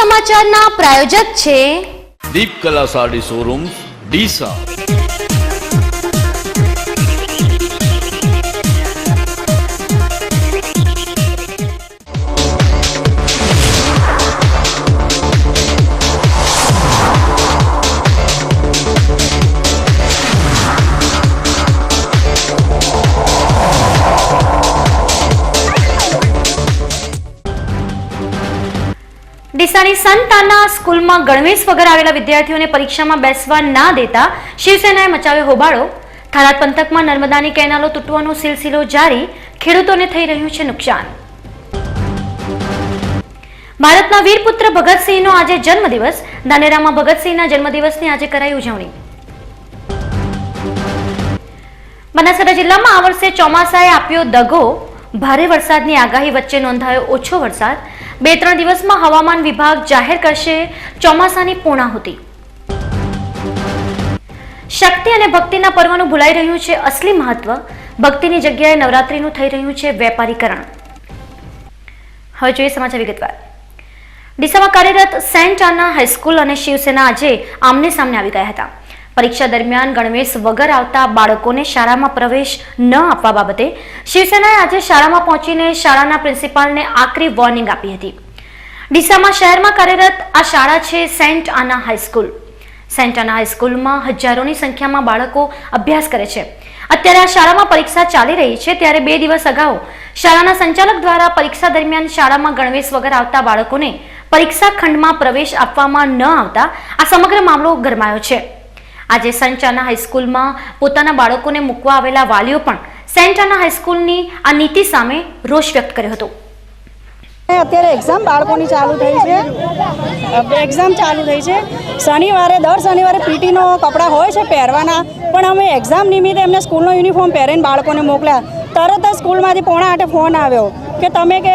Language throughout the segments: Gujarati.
સમાચારના પ્રાયોજક છે દીપ કલા સાડી શોરૂમ્સ ડીસા। ડીસાની સંત આના સ્કૂલમાં ગણવેશ વગર આવેલા વિદ્યાર્થીઓને પરીક્ષામાં બેસવા ના દેતા શિવસેનાએ મચાવ્યો હોબાળો। થરાદ પંથકમાં નર્મદાની કેનાલો તૂટવાનો સિલસિલો જારી, ખેડૂતોને થઈ રહ્યું છે નુકસાન। ભારતના વીરપુત્ર ભગતસિંહનો આજે જન્મદિવસ, ધાનેરામાં ભગતસિંહના જન્મદિવસની આજે કરાઈ ઉજવણી। બનાસકાંઠા જિલ્લામાં આ વર્ષે ચોમાસાએ આપ્યો દગો, ભારે વરસાદની આગાહી વચ્ચે નોંધાયો ઓછો વરસાદ। 2-3 દિવસમાં હવામાન વિભાગ જાહેર કરશે ચોમાસાની પૂર્ણાહુતિ। શક્તિ અને ભક્તિના પર્વનું ભૂલાઈ રહ્યું છે અસલી મહત્વ, ભક્તિની જગ્યાએ નવરાત્રીનું થઈ રહ્યું છે વેપારીકરણ। હવે જોઈએ સમાચાર વિગતવાર। ડીસામાં કાર્યરત સેન્ટ આના હાઈસ્કૂલ અને શિવસેના આજે આમને સામને આવી ગયા હતા। પરીક્ષા દરમિયાન ગણવેશ વગર આવતા બાળકોને શાળામાં પ્રવેશ ન આપવા બાબતે શિવસેનાએ આજે શાળામાં પહોંચીને શાળાના પ્રિન્સિપાલને આકરી વોર્નિંગ આપી હતી। ડીસામાં શહેરમાં કાર્યરત આ શાળા છે સેન્ટ આના હાઈસ્કૂલ। સેન્ટ આના હાઈસ્કૂલમાં હજારોની સંખ્યામાં બાળકો અભ્યાસ કરે છે। અત્યારે આ શાળામાં પરીક્ષા ચાલી રહી છે, ત્યારે 2 દિવસ અગાઉ શાળાના સંચાલક દ્વારા પરીક્ષા દરમિયાન શાળામાં ગણવેશ વગર આવતા બાળકોને પરીક્ષા ખંડમાં પ્રવેશ આપવામાં ન આવતા આ સમગ્ર મામલો ગરમાયો છે। આજે સેન્ટ આના હાઈસ્કૂલમાં પોતાના બાળકોને મૂકવા આવેલા વાલીઓ પણ સેન્ટ આના હાઈસ્કૂલની આ નીતિ સામે રોષ વ્યક્ત કર્યો હતો। અત્યારે એક્ઝામ બાળકોની ચાલુ થઈ છે, એક્ઝામ ચાલુ થઈ છે। શનિવારે દર શનિવારે પીટીનો કપડાં હોય છે પહેરવાના, પણ અમે એક્ઝામ નિમિત્તે એમને સ્કૂલનો યુનિફોર્મ પહેરીને બાળકોને મોકલ્યા। તરત જ સ્કૂલમાંથી 8:45 ફોન આવ્યો કે તમે કે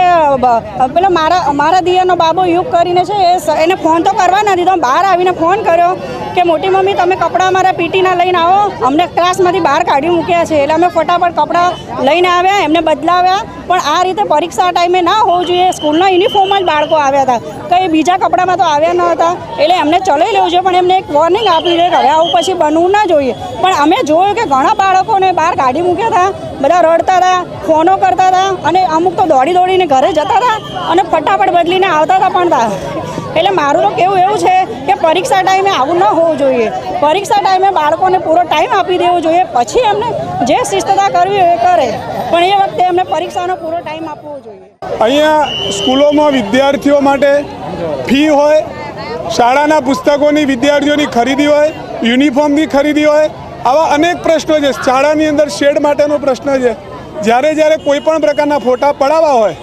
પેલો મારા દિયરનો બાબો યુગ કરીને છે, એને ફોન તો કરવા નથી દીધો, બહાર આવીને ફોન કર્યો કે મોટી મમ્મી તમે કપડાં મારા પીટીના લઈને આવો, અમને ક્લાસમાંથી બહાર કાઢી મૂક્યા છે। એટલે અમે ફટાફટ કપડાં લઈને આવ્યા, એમને બદલાવ્યા। પણ આ રીતે પરીક્ષા ટાઈમે ના હોવું જોઈએ, સ્કૂલના યુનિફોર્મ જ બાળકો આવ્યા હતા, કંઈ બીજા કપડામાં તો આવ્યા ન હતા। એટલે એમને ચલાવી લેવું જોઈએ, પણ એમને એક વોર્નિંગ આપી દે કે હવે આવું પછી બનવું ના જોઈએ। પણ અમે જોયું કે ઘણા બાળકોને બહાર કાઢી મૂક્યા હતા, બધા રડતા હતા, ફોનો કરતા હતા, અને અમુક તો દોડીને ઘરે જતા હતા અને ફટાફટ બદલીને આવતા હતા પણ હતા। એટલે મારું તો કેવું એવું છે કે પરીક્ષા ટાઈમે આવું ન હોવું જોઈએ। પરીક્ષા ટાઈમે બાળકોને પૂરો ટાઈમ આપી દેવો જોઈએ, પછી એમને જે શિસ્તતા કરવી હોય એ કરે, પણ એ વખતે એમને પરીક્ષાનો પૂરો ટાઈમ આપવો જોઈએ। અહીંયા સ્કૂલોમાં વિદ્યાર્થીઓ માટે ફી હોય, શાળાના પુસ્તકોની વિદ્યાર્થીઓની ખરીદી હોય, યુનિફોર્મની ખરીદી હોય, આવા અનેક પ્રશ્નો છે। શાળાની અંદર શેડ માટેનો પ્રશ્ન છે। જ્યારે કોઈ પણ પ્રકારના ફોટા પડાવવા હોય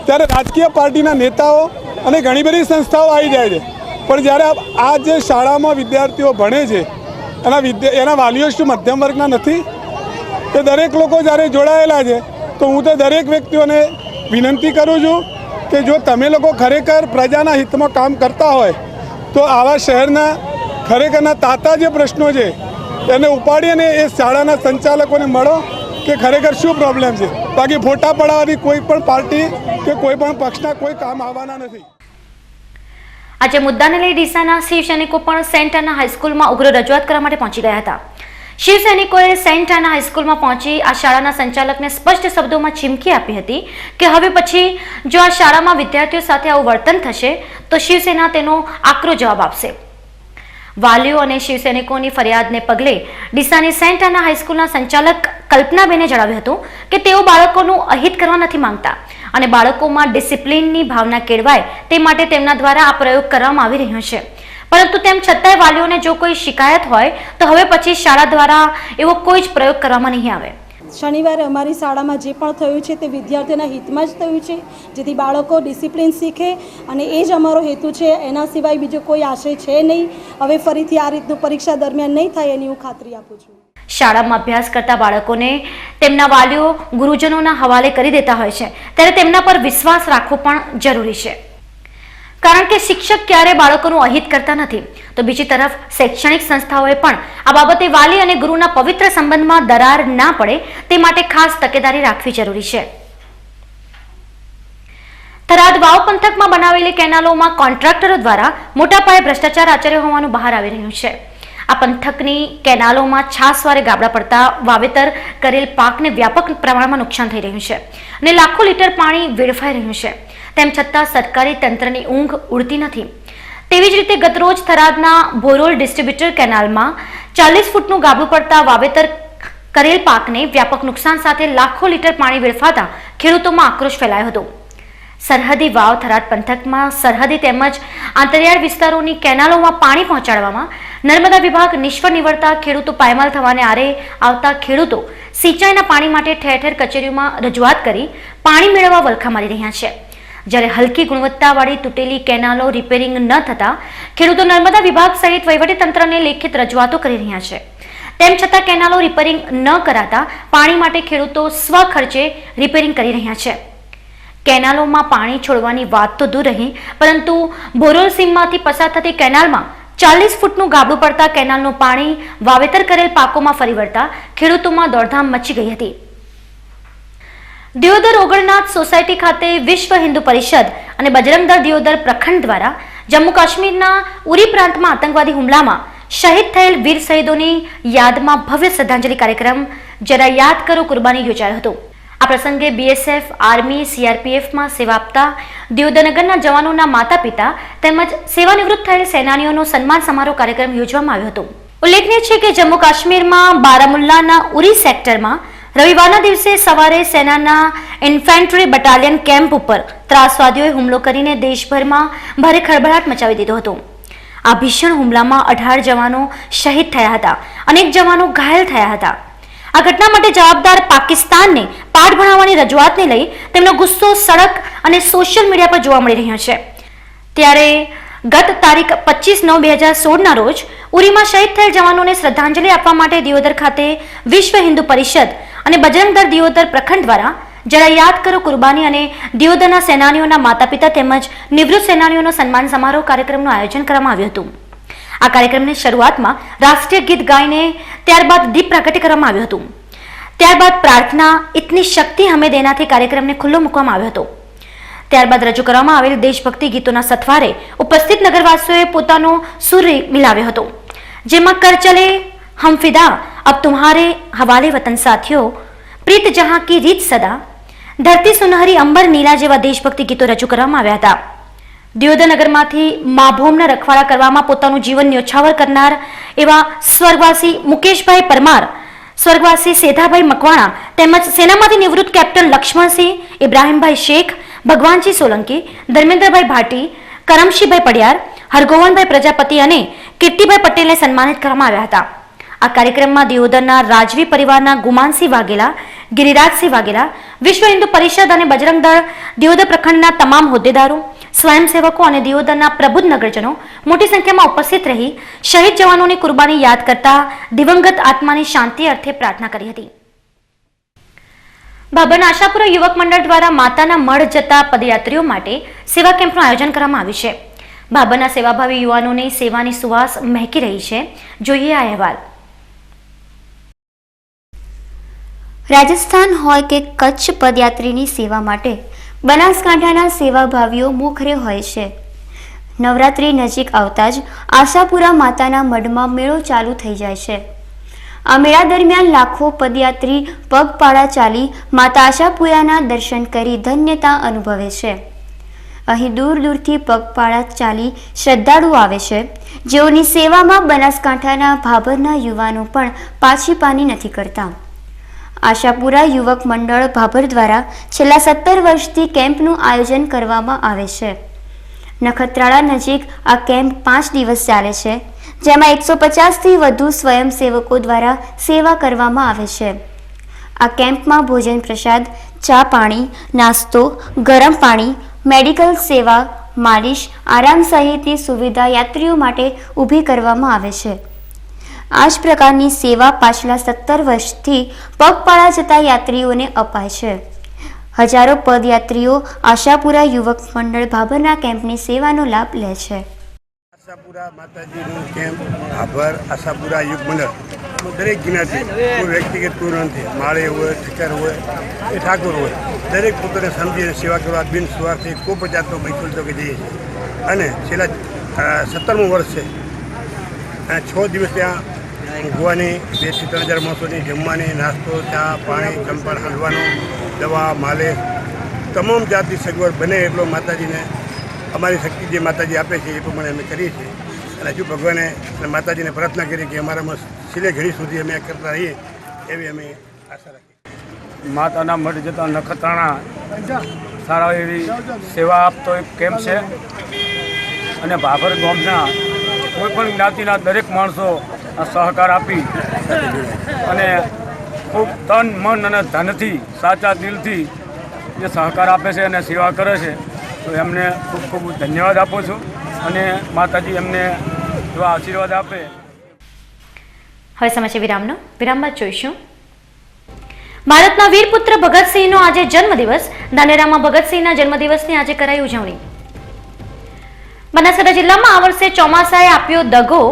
ત્યારે રાજકીય પાર્ટીના નેતાઓ અને ઘણી બધી સંસ્થાઓ આવી જાય છે, પણ જ્યારે આ જે શાળામાં વિદ્યાર્થીઓ ભણે છે એના વાલીઓ શું મધ્યમ વર્ગના નથી? એ દરેક લોકો જ્યારે જોડાયેલા છે, તો હું તો દરેક વ્યક્તિઓને વિનંતી કરું છું કે જો તમે લોકો ખરેખર પ્રજાના હિતમાં કામ કરતા હોય તો આવા શહેરના ખરેખરના તાતા જે પ્રશ્નો છે એને ઉપાડીને એ શાળાના સંચાલકોને મળો કે ખરેખર શું પ્રોબ્લેમ છે। બાકી ફોટા પડાવવાથી કોઈ પણ પાર્ટી કે કોઈ પણ પક્ષના કોઈ કામ આવવાના નથી। આજે મુદ્દાને લઈ ડીસાના શિવસૈનિકો પણ સેન્ટ આના હાઈસ્કૂલમાં ઉગ્ર રજૂઆત કરવા માટે પહોંચી ગયા હતા। શિવસૈનિકોએ સેન્ટ આના હાઈસ્કૂલમાં પહોંચી આ શાળાના સંચાલકને સ્પષ્ટ શબ્દોમાં ચીમકી આપી હતી કે હવે પછી જો આ શાળામાં વિદ્યાર્થીઓ સાથે આવું વર્તન થશે તો શિવસેના તેનો આકરો જવાબ આપશે। વાલીઓ અને શિવસૈનિકોની ફરિયાદને પગલે ડીસાની સેન્ટ આના હાઈસ્કૂલના સંચાલક કલ્પનાબેને જણાવ્યું હતું કે તેઓ બાળકોનું અહિત કરવા નથી માંગતા અને બાળકોમાં ડિસિપ્લિનની ભાવના કેળવાય તે માટે તેમના દ્વારા આ પ્રયોગ કરવામાં આવી રહ્યો છે, પરંતુ તેમ છતાંય વાલીઓને જો કોઈ શિકાયત હોય તો હવે પછી શાળા દ્વારા એવો કોઈ જ પ્રયોગ કરવામાં નહીં આવે। શનિવારે અમારી શાળામાં જે પણ થયું છે તે વિદ્યાર્થીઓના હિતમાં જ થયું છે, જેથી બાળકો ડિસિપ્લિન શીખે, અને એ જ અમારો હેતુ છે। એના સિવાય બીજો કોઈ આશય છે નહીં। હવે ફરીથી આ રીતનું પરીક્ષા દરમિયાન નહીં થાય એની હું ખાતરી આપું છું। શાળામાં અભ્યાસ કરતા બાળકોને તેમના વાલીઓ ગુરુજનોના હવાલે કરી દેતા હોય છે, ત્યારે તેમના પર વિશ્વાસ રાખવો પણ જરૂરી છે, કારણ કે શિક્ષક ક્યારે બાળકોનું અહિત કરતા નથી। તો બીજી તરફ શૈક્ષણિક સંસ્થાઓએ પણ આ બાબતે વાલી અને ગુરુના પવિત્ર સંબંધમાં દરાર ના પડે તે માટે ખાસ તકેદારી રાખવી જરૂરી છે। થરાદ વાવ પંથકમાં બનાવેલી કેનાલોમાં કોન્ટ્રાક્ટરો દ્વારા મોટા પાયે ભ્રષ્ટાચાર આચર્યો હોવાનું બહાર આવી રહ્યું છે. આ પંથકની કેનાલોમાં છાસવારે ગાબડા પડતા વાવેતર કરેલ પાકને વ્યાપક પ્રમાણમાં નુકસાન થઈ રહ્યું છે અને લાખો લીટર પાણી વેડફાઈ રહ્યું છે. તેમ છતાં સરકારી તંત્રની ઊંઘ ઉડતી નથી. તેવી જ રીતે ગતરોજ થરાદના ભોરોલ ડિસ્ટ્રીબ્યુટર કેનાલમાં 40 ફૂટનું ગાબડું પડતા વાવેતર કરેલ પાકને વ્યાપક નુકસાન સાથે લાખો લીટર પાણી વેડફાતા ખેડૂતોમાં આક્રોશ ફેલાયો હતો. સરહદી વાવ થરાદ પંથકમાં સરહદી તેમજ આંતરિયાળ વિસ્તારોની કેનાલોમાં પાણી પહોંચાડવામાં નર્મદા વિભાગ નિષ્ફળ નીવડતા ખેડૂતો પાયમાલ થવાને આરે આવતા ખેડૂતો સિંચાઈના પાણી માટે ઠેર ઠેર કચેરીઓમાં રજૂઆત કરી પાણી મેળવવા વલખા મારી રહ્યા છે. જ્યારે હલકી ગુણવત્તાવાળી તૂટેલી કેનાલો રિપેરિંગ ન થતા ખેડૂતો નર્મદા વિભાગ સહિત વહીવટીતંત્રને લેખિત રજૂઆતો કરી રહ્યા છે. તેમ છતાં કેનાલો રિપેરિંગ ન કરાતા પાણી માટે ખેડૂતો સ્વખર્ચે રિપેરિંગ કરી રહ્યા છે. કેનાલોમાં પાણી છોડવાની વાત તો દૂર રહી, પરંતુ ભોરોલ સીમમાંથી પસાર થતી કેનાલમાં 40 ફૂટનું ગાબડું પડતા કેનાલનું પાણી વાવેતર કરેલ પાકોમાં ફરી વળતા ખેડૂતોમાં દોડધામ મચી ગઈ હતી. દિયોદર ઓગણનાથ સોસાયટી ખાતે વિશ્વ હિન્દુ પરિષદ અને બજરંગ દળ દિયોદર પ્રખંડ દ્વારા જમ્મુ કાશ્મીરના ઉરી પ્રાંતમાં આતંકવાદી હુમલામાં શહીદ થયેલ વીર શહીદોની યાદમાં ભવ્ય શ્રદ્ધાંજલિ કાર્યક્રમ જરા યાદ કરો કુરબાની યોજાયો હતો. આ પ્રસંગે બીએસએફ, આર્મી, સીઆરપીએફમાં સેવા આપતા દિયોદરનગરના જવાનોના માતા પિતા તેમજ સેવાનિવૃત્ત થયેલ સેનાનીઓનો સન્માન સમારોહ કાર્યક્રમ યોજવામાં આવ્યો હતો. ઉલ્લેખનીય છે કે જમ્મુ કાશ્મીરમાં બારામુલ્લાના ઉરી સેક્ટરમાં રવિવારના દિવસે સવારે સેનાના ઇન્ફેન્ટ્રી બટાલિયન કેમ્પ ઉપર ત્રાસવાદીઓએ હુમલો કરીને દેશભરમાં ભારે ખળભળાટ મચાવી દીધો હતો. આ ભીષણ હુમલામાં 18 જવાનો શહીદ થયા હતા, અનેક જવાનો ઘાયલ થયા હતા. આ ઘટના માટે જવાબદાર પાકિસ્તાનને પાઠ ભણાવવાની રજૂઆતને લઈ તેમનો ગુસ્સો સડક અને સોશિયલ મીડિયા પર જોવા મળી રહ્યો છે. ત્યારે ગત તારીખ 25/9/2016ના રોજ ઉરીમાં શહીદ થયેલ જવાનોને શ્રદ્ધાંજલિ આપવા માટે દિયોદર ખાતે વિશ્વ હિન્દુ પરિષદ અને બજરંગ દળ દિયોદર પ્રખંડ દ્વારા જરા યાદ કરો કુરબાની અને દિયોદરના સેનાનીઓના માતા પિતા તેમજ નિવૃત્ત સેનાનીઓનો સન્માન સમારોહ કાર્યક્રમનું આયોજન કરવામાં આવ્યું હતું. આ કાર્યક્રમની શરૂઆતમાં રાષ્ટ્રીય ગીત ગાઈને ત્યારબાદ દીપ પ્રાગટ્ય કરવામાં આવ્યું હતું. ત્યારબાદ પ્રાર્થના ઇતની શક્તિ હમે દેનાથી કાર્યક્રમને ખુલ્લો મૂકવામાં આવ્યો હતો. ત્યારબાદ રજૂ કરવામાં આવેલ દેશભક્તિ ગીતોના સથવારે ઉપસ્થિત નગરવાસીઓએ પોતાનો સુર મિલાવ્યો હતો, જેમાં કર ચલે હમ ફિદા, અબ તુમ્હારે હવાલે વતન સાથીઓ, પ્રીત જહાં કી રીત સદા, ધરતી સુનહરી અંબર નીલા જેવા દેશભક્તિ ગીતો રજૂ કરવામાં આવ્યા હતા. દિયોદર નગરમાંથી મા ભૂમના રખવાડા કરવામાં પોતાનું જીવન ન્યોછાવર કરનાર એવા સ્વર્ગવાસી મુકેશભાઈ પરમાર, સ્વર્ગવાસી સેધાભાઈ મકવાણા તેમજ સેનામાંથી નિવૃત્ત કેપ્ટન લક્ષ્મણસિંહ, ઇબ્રાહીમભાઈ શેખ, ભગવાનજી સોલંકી, ધર્મેન્દ્રભાઈ ભાટી, કરમશીભાઈ પડિયાર, હરગોવનભાઈ પ્રજાપતિ અને કીર્તિભાઈ પટેલને સન્માનિત કરવામાં આવ્યા હતા. આ કાર્યક્રમમાં દિયોદરના રાજવી પરિવારના ગુમાનસિંહ વાઘેલા, ગિરિરાજસિંહ વાઘેલા, વિશ્વ હિન્દુ પરિષદ અને બજરંગ દળ દિયોદર પ્રખંડના તમામ હોદ્દેદારો, સ્વયંસેવકો અને દિયોદરના પ્રબુદ્ધ નગરજનો મોટી સંખ્યામાં ઉપસ્થિત રહી શહીદ જવાનોની કુરબાની યાદ કરતા દિવંગત આત્માની શાંતિ અર્થે પ્રાર્થના કરી હતી. ભાભરના આશાપુરા યુવક મંડળ દ્વારા માતાના મઢ જતા પદયાત્રીઓ માટે સેવા કેમ્પનું આયોજન કરવામાં આવ્યું છે. ભાભરના સેવાભાવી યુવાનોની સેવાની સુવાસ મહેકી રહી છે. જોઈએ આ અહેવાલ. રાજસ્થાન હોય કે કચ્છ, પદયાત્રીની સેવા માટે બનાસકાંઠાના સેવાભાવીઓ મોખરે હોય છે. નવરાત્રિ નજીક આવતા જ આશાપુરા માતાના મઢમાં મેળો ચાલુ થઈ જાય છે. આ મેળા દરમિયાન લાખો પદયાત્રી પગપાળા ચાલી માતા આશાપુરાના દર્શન કરી ધન્યતા અનુભવે છે. અહીં દૂર દૂરથી પગપાળા ચાલી શ્રદ્ધાળુઓ આવે છે, જેઓની સેવામાં બનાસકાંઠાના ભાભરના યુવાનો પણ પાછી પાની નથી કરતા. આશાપુરા યુવક મંડળ ભાભર દ્વારા છેલ્લા 17 વર્ષથી કેમ્પનું આયોજન કરવામાં આવે છે. નખત્રાળા નજીક આ કેમ્પ 5 દિવસ ચાલે છે, જેમાં 150થી વધુ સ્વયંસેવકો દ્વારા સેવા કરવામાં આવે છે. આ કેમ્પમાં ભોજન પ્રસાદ, ચા પાણી, નાસ્તો, ગરમ પાણી, મેડિકલ સેવા, માલિશ, આરામ સહિતની સુવિધા યાત્રીઓ માટે ઊભી કરવામાં આવે છે. આ જ પ્રકારની સેવા પાછલા 17 વર્ષથી પગપાળા જતા યાત્રીઓને અપાય છે. હજારો પદયાત્રીઓ આશાપુરા યુવક મંડળ ભાભરના કેમ્પની સેવાનો લાભ લે છે. આશાપુરા માતાજીનું કેમ્પ આભર આશાપુરા યુગ મંડળ દરેક જ્ઞાતિ કોઈ વ્યક્તિગત કોઈ નથી, માળે હોય, ઠક્કર હોય કે ઠાકોર હોય, દરેક પોતાને સમજીને સેવા કરવા બિન સ્વાર્થી કોઈ પણ જાતનો પૈસો તો કે જઈએ છીએ. અને છેલ્લા 17મું વર્ષ છે અને 6 દિવસ ત્યાં ઊંઘવાની 2 થી 3 હજાર માણસોની જમવાની, નાસ્તો, ચા, પાણી, ચંપલ, હલવાનો, દવા, માલિશ, તમામ જાતની સગવડ બને એટલો માતાજીને અમારી શક્તિ જે માતાજી આપે છે એ પ્રમાણે અમે કરીએ છીએ. અને હજુ ભગવાને અને માતાજીને પ્રાર્થના કરી કે અમારામાં છેલ્લે ઘડી સુધી અમે કરતા રહીએ એવી અમે આશા રાખીએ. માતાના મઢ જતા નખત્રાણા સારા એવી સેવા આપતો એક કેમ્પ છે અને ભાભર ગામના કોઈ પણ જ્ઞાતિના દરેક માણસો આ સહકાર આપી અને ખૂબ તન મન અને ધનથી સાચા દિલથી જે સહકાર આપે છે અને સેવા કરે છે તો એમને ખૂબ ખૂબ ધન્યવાદ આપું છું અને માતાજી એમને એવા આશીર્વાદ આપે. હવે સમય છે વિરામ બાદ જોઈશું. ભારતના વીરપુત્ર ભગતસિંહનો આજે જન્મદિવસ. ધાનેરામાં ભગતસિંહના જન્મદિવસની આજે કરાઈ ઉજવણી. બનાસકાંઠા જિલ્લામાં આ વર્ષે ચોમાસાએ આપ્યો દગો.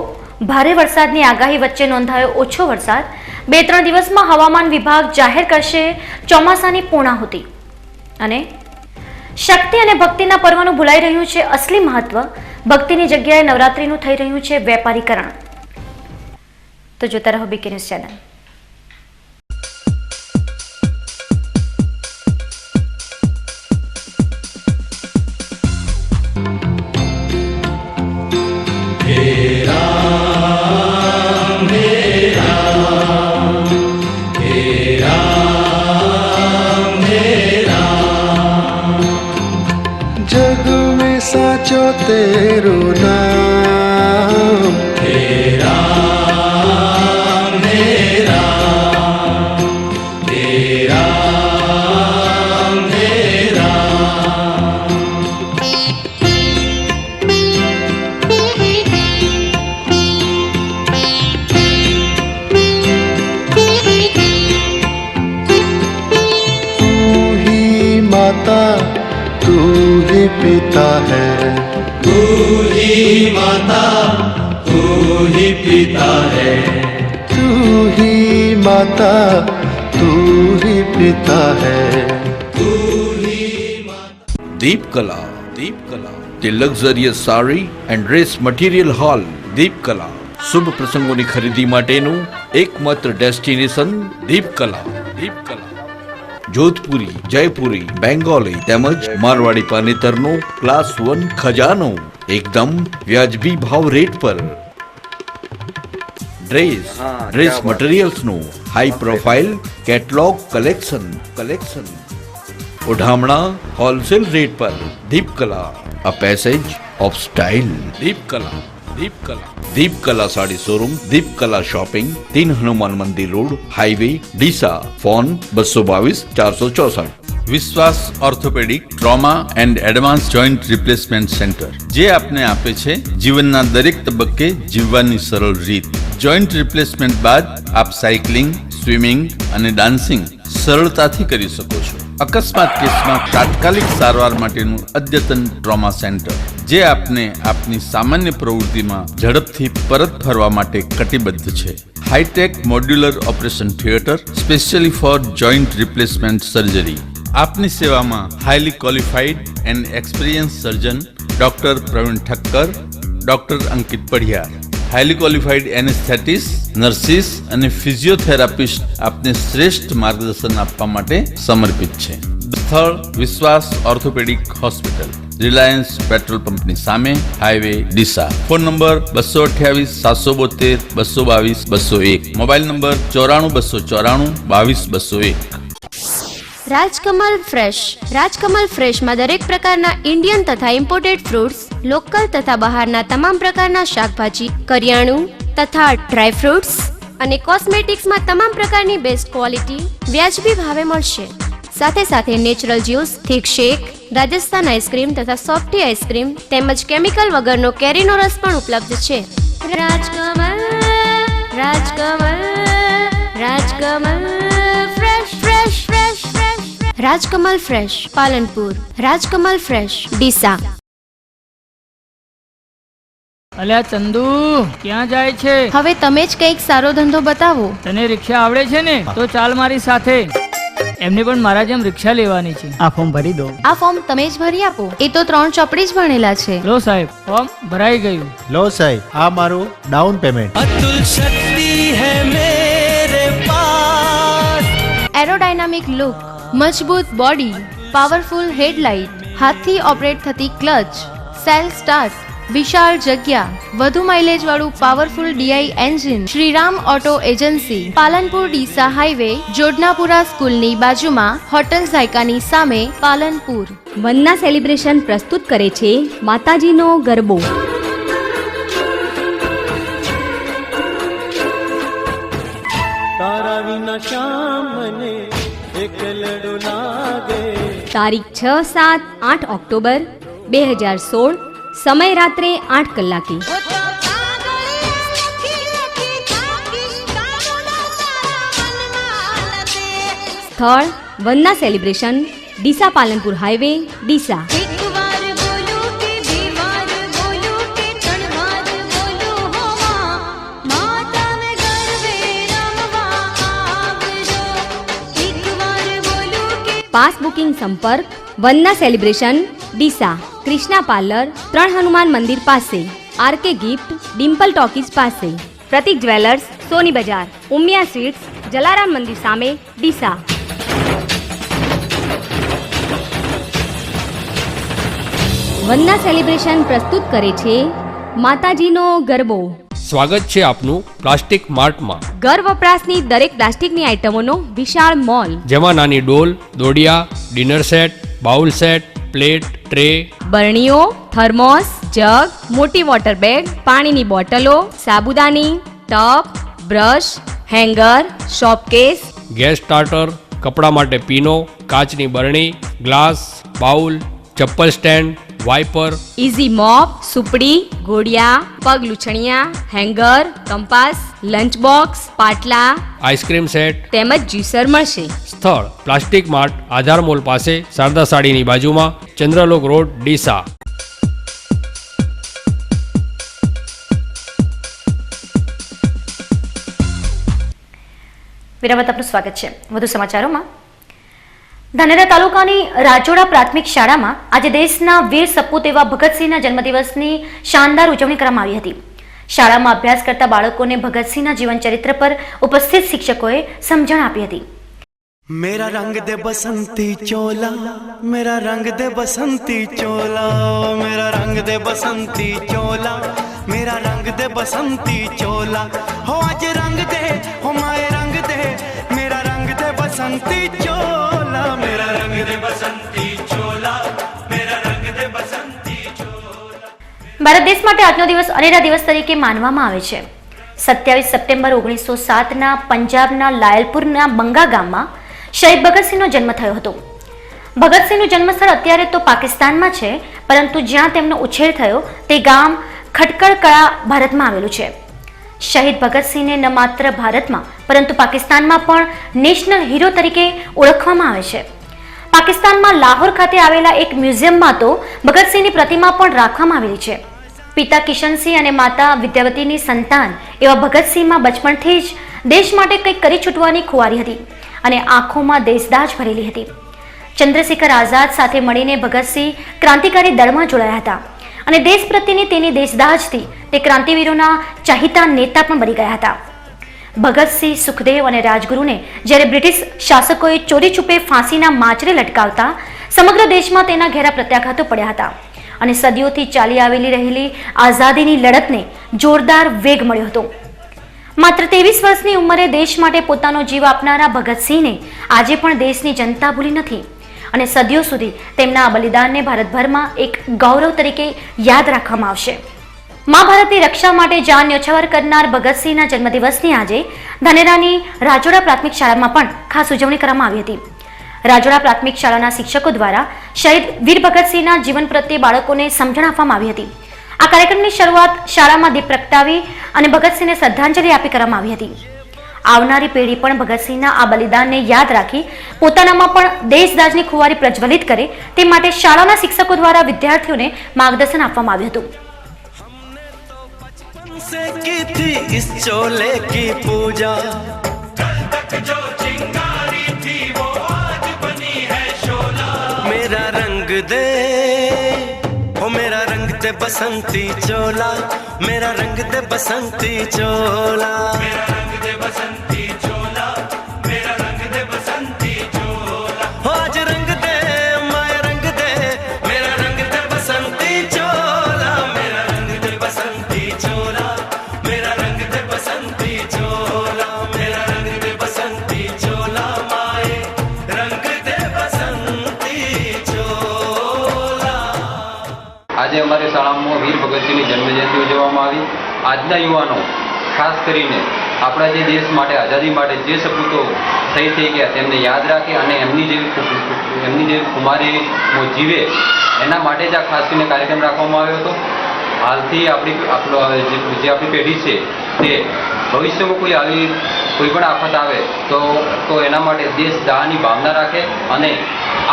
ભારે વરસાદની આગાહી વચ્ચે નોંધાયો ઓછો વરસાદ. 2-3 દિવસમાં હવામાન વિભાગ જાહેર કરશે ચોમાસાની પૂર્ણાહુતિ. અને શક્તિ અને ભક્તિના પર્વનું ભૂલાઈ રહ્યું છે અસલી મહત્વ. ભક્તિની જગ્યાએ નવરાત્રીનું થઈ રહ્યું છે વેપારીકરણ. તો જોતા રહો બીકે ન્યૂઝ ચેનલ. जग में साचो तेरो नाम तू ही पिता है, तू ही माता, तू ही पिता है, तू ही माता, तू ही पिता है. Deepkala, Deepkala, the luxurious saree and dress material hall, Deepkala. શુભ પ્રસંગોની ખરીદી માટેનું એકમાત્ર ડેસ્ટિનેશન દીપકલા. દીપકલા જોધપુરી, જયપુરી, બેંગોલી તેમજ મારવાડી પાનેતરનો ક્લાસ 1 ખજાનો એકદમ વ્યાજબી ભાવ રેટ પર. ડ્રેસ મટીરિયલ્સનો હાઈ પ્રોફાઇલ કેટલોગ કલેક્શન. ઓઢામણા હોલસેલ રેટ પર. Deepkala, a passage of style. Deepkala sari showroom, Deepkala shopping, 3 Hanuman Mandir road, highway, Deesa. Phone 222 464. Vishwas orthopaedic trauma and advance joint replacement centre, જે આપને આપે છે જીવનના દરેક તબક્કે જીવવાની સરળ રીત. જોઈન્ટ રિપ્લેસમેન્ટ બાદ આપ સાયકલિંગ, સ્વિમિંગ અને ડાન્સિંગ સરળતાથી કરી શકો છો. અકસ્માત કેસમાં તાત્કાલિક સારવાર માટેનું અદ્યતન ટ્રોમા સેન્ટર, જે આપને આપની સામાન્ય પ્રવૃત્તિમાં ઝડપથી પરત ફરવા માટે કટિબદ્ધ છે. High tech modular operation theatre specially for joint replacement surgery. આપની સેવામાં highly qualified and experience surgeon doctor Pravin Thakkar, doctor Ankit Padhiyar, highly qualified anaesthetist, nurses અને ફિઝિયોથેરાપિસ્ટ આપને શ્રેષ્ઠ માર્ગદર્શન આપવા માટે સમર્પિત છે. સ્થળ વિશ્વાસ ઓર્થોપેડિક હોસ્પિટલ, રિલાયન્સ પેટ્રોલ પંપની સામે, highway, Deesa. Phone number 228 772 222 201. Mobile number 94 294 22 201. Rajkamal fresh. રાજકમલ ફ્રેશમાં દરેક પ્રકારના ઇન્ડિયન તથા ઇમ્પોર્ટેડ ફ્રૂટ્સ, લોકલ તથા બહારના તમામ પ્રકારના શાકભાજી, કરિયાણું તથા ડ્રાય ફ્રૂટ્સ અને કોસ્મેટિક્સમાં તમામ પ્રકારની બેસ્ટ ક્વોલિટી વ્યાજબી ભાવે મળશે. સાથે સાથે natural juice, thick shake, Rajasthan ice cream તથા સોફ્ટી આઈસ્ક્રીમ તેમજ કેમિકલ વગરનો કેરીનો રસ પણ ઉપલબ્ધ છે. Rajkamal, Rajkamal, Rajkamal fresh, fresh, fresh, fresh. Rajkamal fresh, Palanpur. Rajkamal fresh, Deesa. અલ્યા ચંદુ ક્યાં જાય છે? હવે તમે જ કંઈક સારો ધંધો બતાવો. તને રિક્ષા આવડે છે ને? તો ચાલ મારી સાથે. એમને પણ મારા જેમ રિક્ષા લેવાની છે. આ ફોર્મ ભરી દો. આ ફોર્મ તમે જ ભરી આપો. એ તો 3 ચોપડી જ ભણેલા છે. લો સાહેબ, ફોર્મ ભરાઈ ગયું. લો સાહેબ, આ મારું ડાઉન પેમેન્ટ. अतुल शक्ति है मेरे पास. એરોડાયનામિક લુક, મજબૂત બોડી, પાવરફુલ હેડલાઇટ, હાથથી ઓપરેટ થતી ક્લચ, સેલ્ફ સ્ટાર્ટ, વિશાળ જગ્યા, વધુ માઇલેજ વાળું powerful DI engine. Shriram auto agency, Palanpur Deesa highway, Jodnapura સ્કૂલની બાજુમાં, હોટલ ઝાયકાની સામે, પાલનપુર. વનના સેલિબ્રેશન પ્રસ્તુત કરે છે માતાજીનો ગરબો. तारा विना श्याम मने एकलड़ो लागे. તારીખ 6, 7, 8 ઓક્ટોબર 2016. સમય રાત્રે 8 કલાકે. સ્થળ Vanana celebration, Deesa Palanpur highway, Deesa. Pass booking સંપર્ક વનના સેલિબ્રેશન, ડીસા, કૃષ્ણા પાર્લર, 3 હનુમાન મંદિર પાસે, આરકે ગિફ્ટ, ડિમ્પલ ટોકીઝ પાસે, પ્રતિક જ્વેલર્સ, સોની બજાર, ઉમિયા સ્વીટ્સ, જલારામ મંદિર સામે, ડીસા. વનના સેલિબ્રેશન પ્રસ્તુત કરે છે માતાજીનો ગરબો. સ્વાગત છે આપનું પ્લાસ્ટિક માર્ટમાં. ઘર વપરાશની દરેક પ્લાસ્ટિકની આઇટમોનો વિશાળ મોલ, જેમાં નાની ડોલ, દોડિયા, dinner set, bowl set, plate, tray, બરણીઓ, થર્મોસ, જગ, મોટી વોટર બેગ, પાણીની બોટલો, સાબુદાની, tub, brush, hanger, showcase, gas starter, કપડા માટે પીનો, કાચની બરણી, ગ્લાસ, બાઉલ, ચપ્પલ સ્ટેન્ડ, વાઇપર, ઇઝી મોપ, સુપડી, ઘોડિયા, પગ લૂછણિયા, હેંગર, કંપાસ, લંચ બોક્સ, પાટલા, આઈસ્ક્રીમ સેટ તેમજ જ્યુસર મળશે. સ્થળ પ્લાસ્ટિક માર્ટ, આધાર મોલ પાસે, શારદા સાડીની બાજુમાં, ચંદ્રલોક રોડ, ડીસા. વિરામત આપનું સ્વાગત છે. વધુ સમાચારોમાં, ધાનેરા તાલુકાની રાજોડા પ્રાથમિક શાળામાં આજે દેશના વીર સપૂત એવા ભગતસિંહના જન્મદિવસની શાનદાર ઉજવણી કરવામાં આવી હતી. શાળામાં અભ્યાસ કરતા બાળકોને ભગતસિંહના જીવન ચરિત્ર પર ઉપસ્થિત શિક્ષકોએ સમજણ આપી હતી. मेरा रंग दे बसंती चोला, मेरा रंग दे बसंती चोला, मेरा रंग दे बसंती चोला, मेरा रंग दे बसंती चोला. हो आज रंग दे, हो माए रंग दे, मेरा रंग दे बसंती चोला, मेरा रंग दे बसंती चोला, मेरा रंग दे बसंती चोला. ભારત દેશ માટે આજનો દિવસ અનેરા દિવસ તરીકે માનવામાં આવે છે. 27 સપ્ટેમ્બર 1907ના પંજાબના લાયલપુરના બંગા ગામમાં શહીદ ભગતસિંહનો જન્મ થયો હતો. ભગતસિંહનું જન્મસ્થળ અત્યારે તો પાકિસ્તાનમાં છે, પરંતુ જ્યાં તેમનો ઉછેર થયો તે ગામ ખટકળ કળા ભારતમાં આવેલું છે. શહીદ ભગતસિંહને ન માત્ર ભારતમાં પરંતુ પાકિસ્તાનમાં પણ નેશનલ હીરો તરીકે ઓળખવામાં આવે છે. પાકિસ્તાનમાં લાહોર ખાતે આવેલા એક મ્યુઝિયમમાં તો ભગતસિંહની પ્રતિમા પણ રાખવામાં આવેલી છે. પિતા કિશનસિંહ અને માતા વિદ્યાવતીની સંતાન એવા ભગતસિંહમાં બચપણથી જ દેશ માટે કંઈક કરી છૂટવાની ખુવારી હતી અને આંખોમાં દેશદાજ ભરેલી હતી. ચંદ્રશેખર આઝાદ સાથે મળીને ભગતસિંહ ક્રાંતિકારી દળમાં જોડાયા હતા અને દેશ પ્રત્યેની તેની દેશદાજથી તે ક્રાંતિવીરોના ચાહિતા નેતા પણ બની ગયા હતા. ભગતસિંહ, સુખદેવ અને રાજગુરુને જ્યારે બ્રિટિશ શાસકોએ ચોરી છુપે ફાંસીના માચરે લટકાવતા સમગ્ર દેશમાં તેના ઘેરા પ્રત્યાઘાતો પડ્યા હતા અને સદીઓથી ચાલી આવેલી રહેલી આઝાદીની લડતને જોરદાર વેગ મળ્યો હતો. માત્ર 23 વર્ષની ઉંમરે દેશ માટે પોતાનો જીવ આપનારા ભગતસિંહને આજે પણ દેશની જનતા ભૂલી નથી અને સદીઓ સુધી તેમના આ બલિદાનને ભારતભરમાં એક ગૌરવ તરીકે યાદ રાખવામાં આવશે. મા ભારતની રક્ષા માટે જાન ન્યોછાવર કરનાર ભગતસિંહના જન્મદિવસની આજે ધાનેરાની રાજોડા પ્રાથમિક શાળામાં પણ ખાસ ઉજવણી કરવામાં આવી હતી. રાજોડા પ્રાથમિક શાળાના શિક્ષકો દ્વારા શહીદ વીર ભગતસિંહના જીવન પ્રત્યે બાળકોને સમજણ આપવામાં આવી હતી. આ કાર્યક્રમની શરૂઆત શાળામાં દીપ પ્રગટાવી અને ભગતસિંહને શ્રદ્ધાંજલિ આપી કરવામાં આવી હતી. આવનારી પેઢી પણ ભગતસિંહના આ બલિદાનને યાદ રાખી પોતાનામાં પણ દેશદાજની ખુવારી પ્રજ્વલિત કરે તે માટે શાળાના શિક્ષકો દ્વારા વિદ્યાર્થીઓને માર્ગદર્શન આપવામાં આવ્યું હતું. की थी इस चोले की पूजा, जो चिंगारी थी वो आज बनी है शोला। मेरा रंग दे ओ मेरा रंग दे बसंती चोला, मेरा रंग दे बसंती चोला, मेरा रंग दे बसंती चोला, मेरा रंग दे बसंती चोला। हो आज रंग दे माया रंग दे, मेरा रंग दे बसंती चोला, मेरा रंग दे बसंती चोला, मेरा रंग दे बसंती चोला, मेरा रंग दे बसंती चोला, माए रंग दे बसंती चोला। આજે અમારી શાળામાં વીર ભગતસિંહની જન્મજયંતિ ઉજવવામાં આવી। આજના યુવાનો ખાસ કરીને આપણા જે દેશ માટે આઝાદી માટે જે સપૂતો થઈ ગયા તેમને યાદ રાખે અને એમની જે કુમારીઓ જીવે એના માટે જ આ ખાસ કરીને કાર્યક્રમ રાખવામાં આવ્યો હતો। હાલથી આપણી પેઢી છે તે ભવિષ્યમાં કોઈ પણ આફત આવે તો એના માટે દેશ દાવાની ભાવના રાખે અને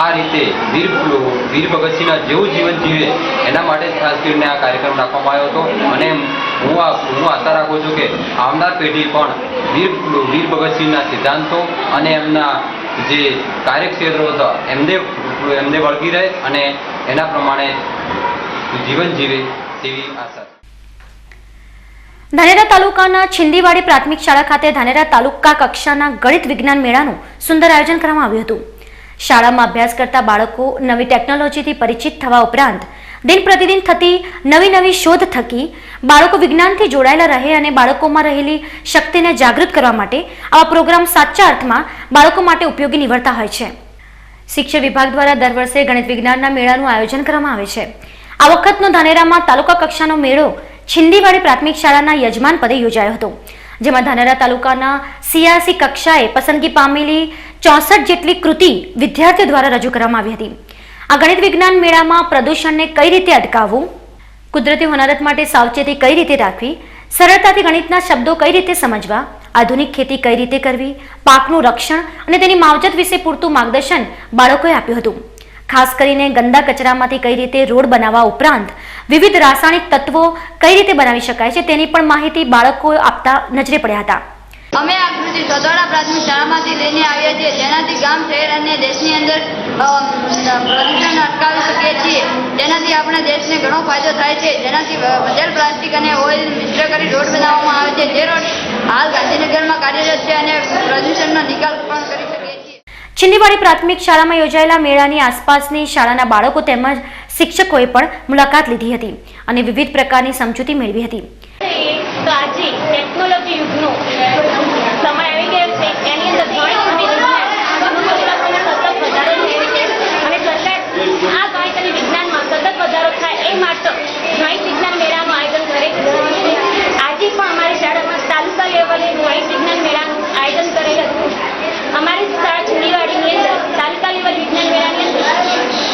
આ રીતે વીર ભગતસિંહના જેવું જીવન જીવે એના માટે જ ખાસ કરીને આ કાર્યક્રમ રાખવામાં આવ્યો હતો। અને હું આશા રાખું છું કે આવનાર પેઢી પણ વીર ભગતસિંહના સિદ્ધાંતો અને એમના જે કાર્યક્ષેત્રો હતા એમને વળગી રહે અને એના પ્રમાણે જીવન જીવે તેવી આશા। ધાનેરા તાલુકાના છિંદીવાડી પ્રાથમિક શાળા ખાતે ધાનેરા તાલુકા કક્ષાના ગણિત વિજ્ઞાન મેળાનું સુંદર આયોજન કરવામાં આવ્યું હતું। શાળામાં અભ્યાસ કરતા બાળકો નવી ટેકનોલોજીથી પરિચિત થવા ઉપરાંત દિન પ્રતિદિન થતી નવી શોધ થકી બાળકો વિજ્ઞાનથી જોડાયેલા રહે અને બાળકોમાં રહેલી શક્તિને જાગૃત કરવા માટે આવા પ્રોગ્રામ સાચા અર્થમાં બાળકો માટે ઉપયોગી નીવડતા હોય છે। શિક્ષણ વિભાગ દ્વારા દર વર્ષે ગણિત વિજ્ઞાનના મેળાનું આયોજન કરવામાં આવે છે। આ વખતનો ધાનેરામાં તાલુકા કક્ષાનો મેળો છિંદીવાડી પ્રાથમિક શાળાના યજમાન પદે યોજાયો હતો, જેમાં ધાનેરા તાલુકાના CRC કક્ષાએ પસંદગી પામેલી 64 જેટલી કૃતિ વિદ્યાર્થીઓ દ્વારા રજૂ કરવામાં આવી હતી। આ ગણિત વિજ્ઞાન મેળામાં પ્રદૂષણને કઈ રીતે અટકાવવું, કુદરતી હોનારત માટે સાવચેતી કઈ રીતે રાખવી, સરળતાથી ગણિતના શબ્દો કઈ રીતે સમજવા, આધુનિક ખેતી કઈ રીતે કરવી, પાકનું રક્ષણ અને તેની માવજત વિશે પૂરતું માર્ગદર્શન બાળકોએ આપ્યું હતું। ખાસ કરીને ગંદા કચરામાંથી કઈ રીતે રોડ બનાવવા ઉપરાંત વિવિધ રાસાયણિક તત્વો કઈ રીતે બનાવી શકાય છે તેની પણ માહિતી બાળકો આપતા નજરે પડ્યા હતા। અમે આ કૃતિ સતોડા પ્રાથમિક શાળામાંથી લઈને આવ્યા છીએ, જેનાથી ગામ શહેર અને દેશની અંદર પ્રદૂષણ અટકાવી શકીએ છીએ, જેનાથી આપણા દેશને ઘણો ફાયદો થાય છે। જેનાથી વધેલ પ્લાસ્ટિક અને ઓઇલ મિશ્ર કરી રોડ બનાવવામાં આવે છે, જે રોડ હાલ ગાંધીનગરમાં કાર્યરત છે અને પ્રદૂષણનો નિકાલ પણ કરી શકીએ છીએ। છિંદીવાડી પ્રાથમિક શાળામાં યોજાયેલા મેળાની આસપાસની શાળાના બાળકો તેમજ શિક્ષકોએ પણ મુલાકાત લીધી હતી અને વિવિધ પ્રકારની સમજૂતી મેળવી હતી। તો આજે ટેકનોલોજી યુગનો સમય આવી ગયો છે, એની અંદર ગણિત અને વિજ્ઞાન સતત વધારો થયો છે અને સરકાર આ ગણિત અને વિજ્ઞાનમાં સતત વધારો થાય એ માટે ગણિત વિજ્ઞાન મેળાનું આયોજન કરે છે। આજે પણ અમારી શાળામાં તાલુકા લેવલે ગણિત વિજ્ઞાન મેળાનું આયોજન કરેલ હતું। અમારી શાળા છિંદીવાડીની અંદર તાલુકા લેવલ વિજ્ઞાન મેળાની અંદર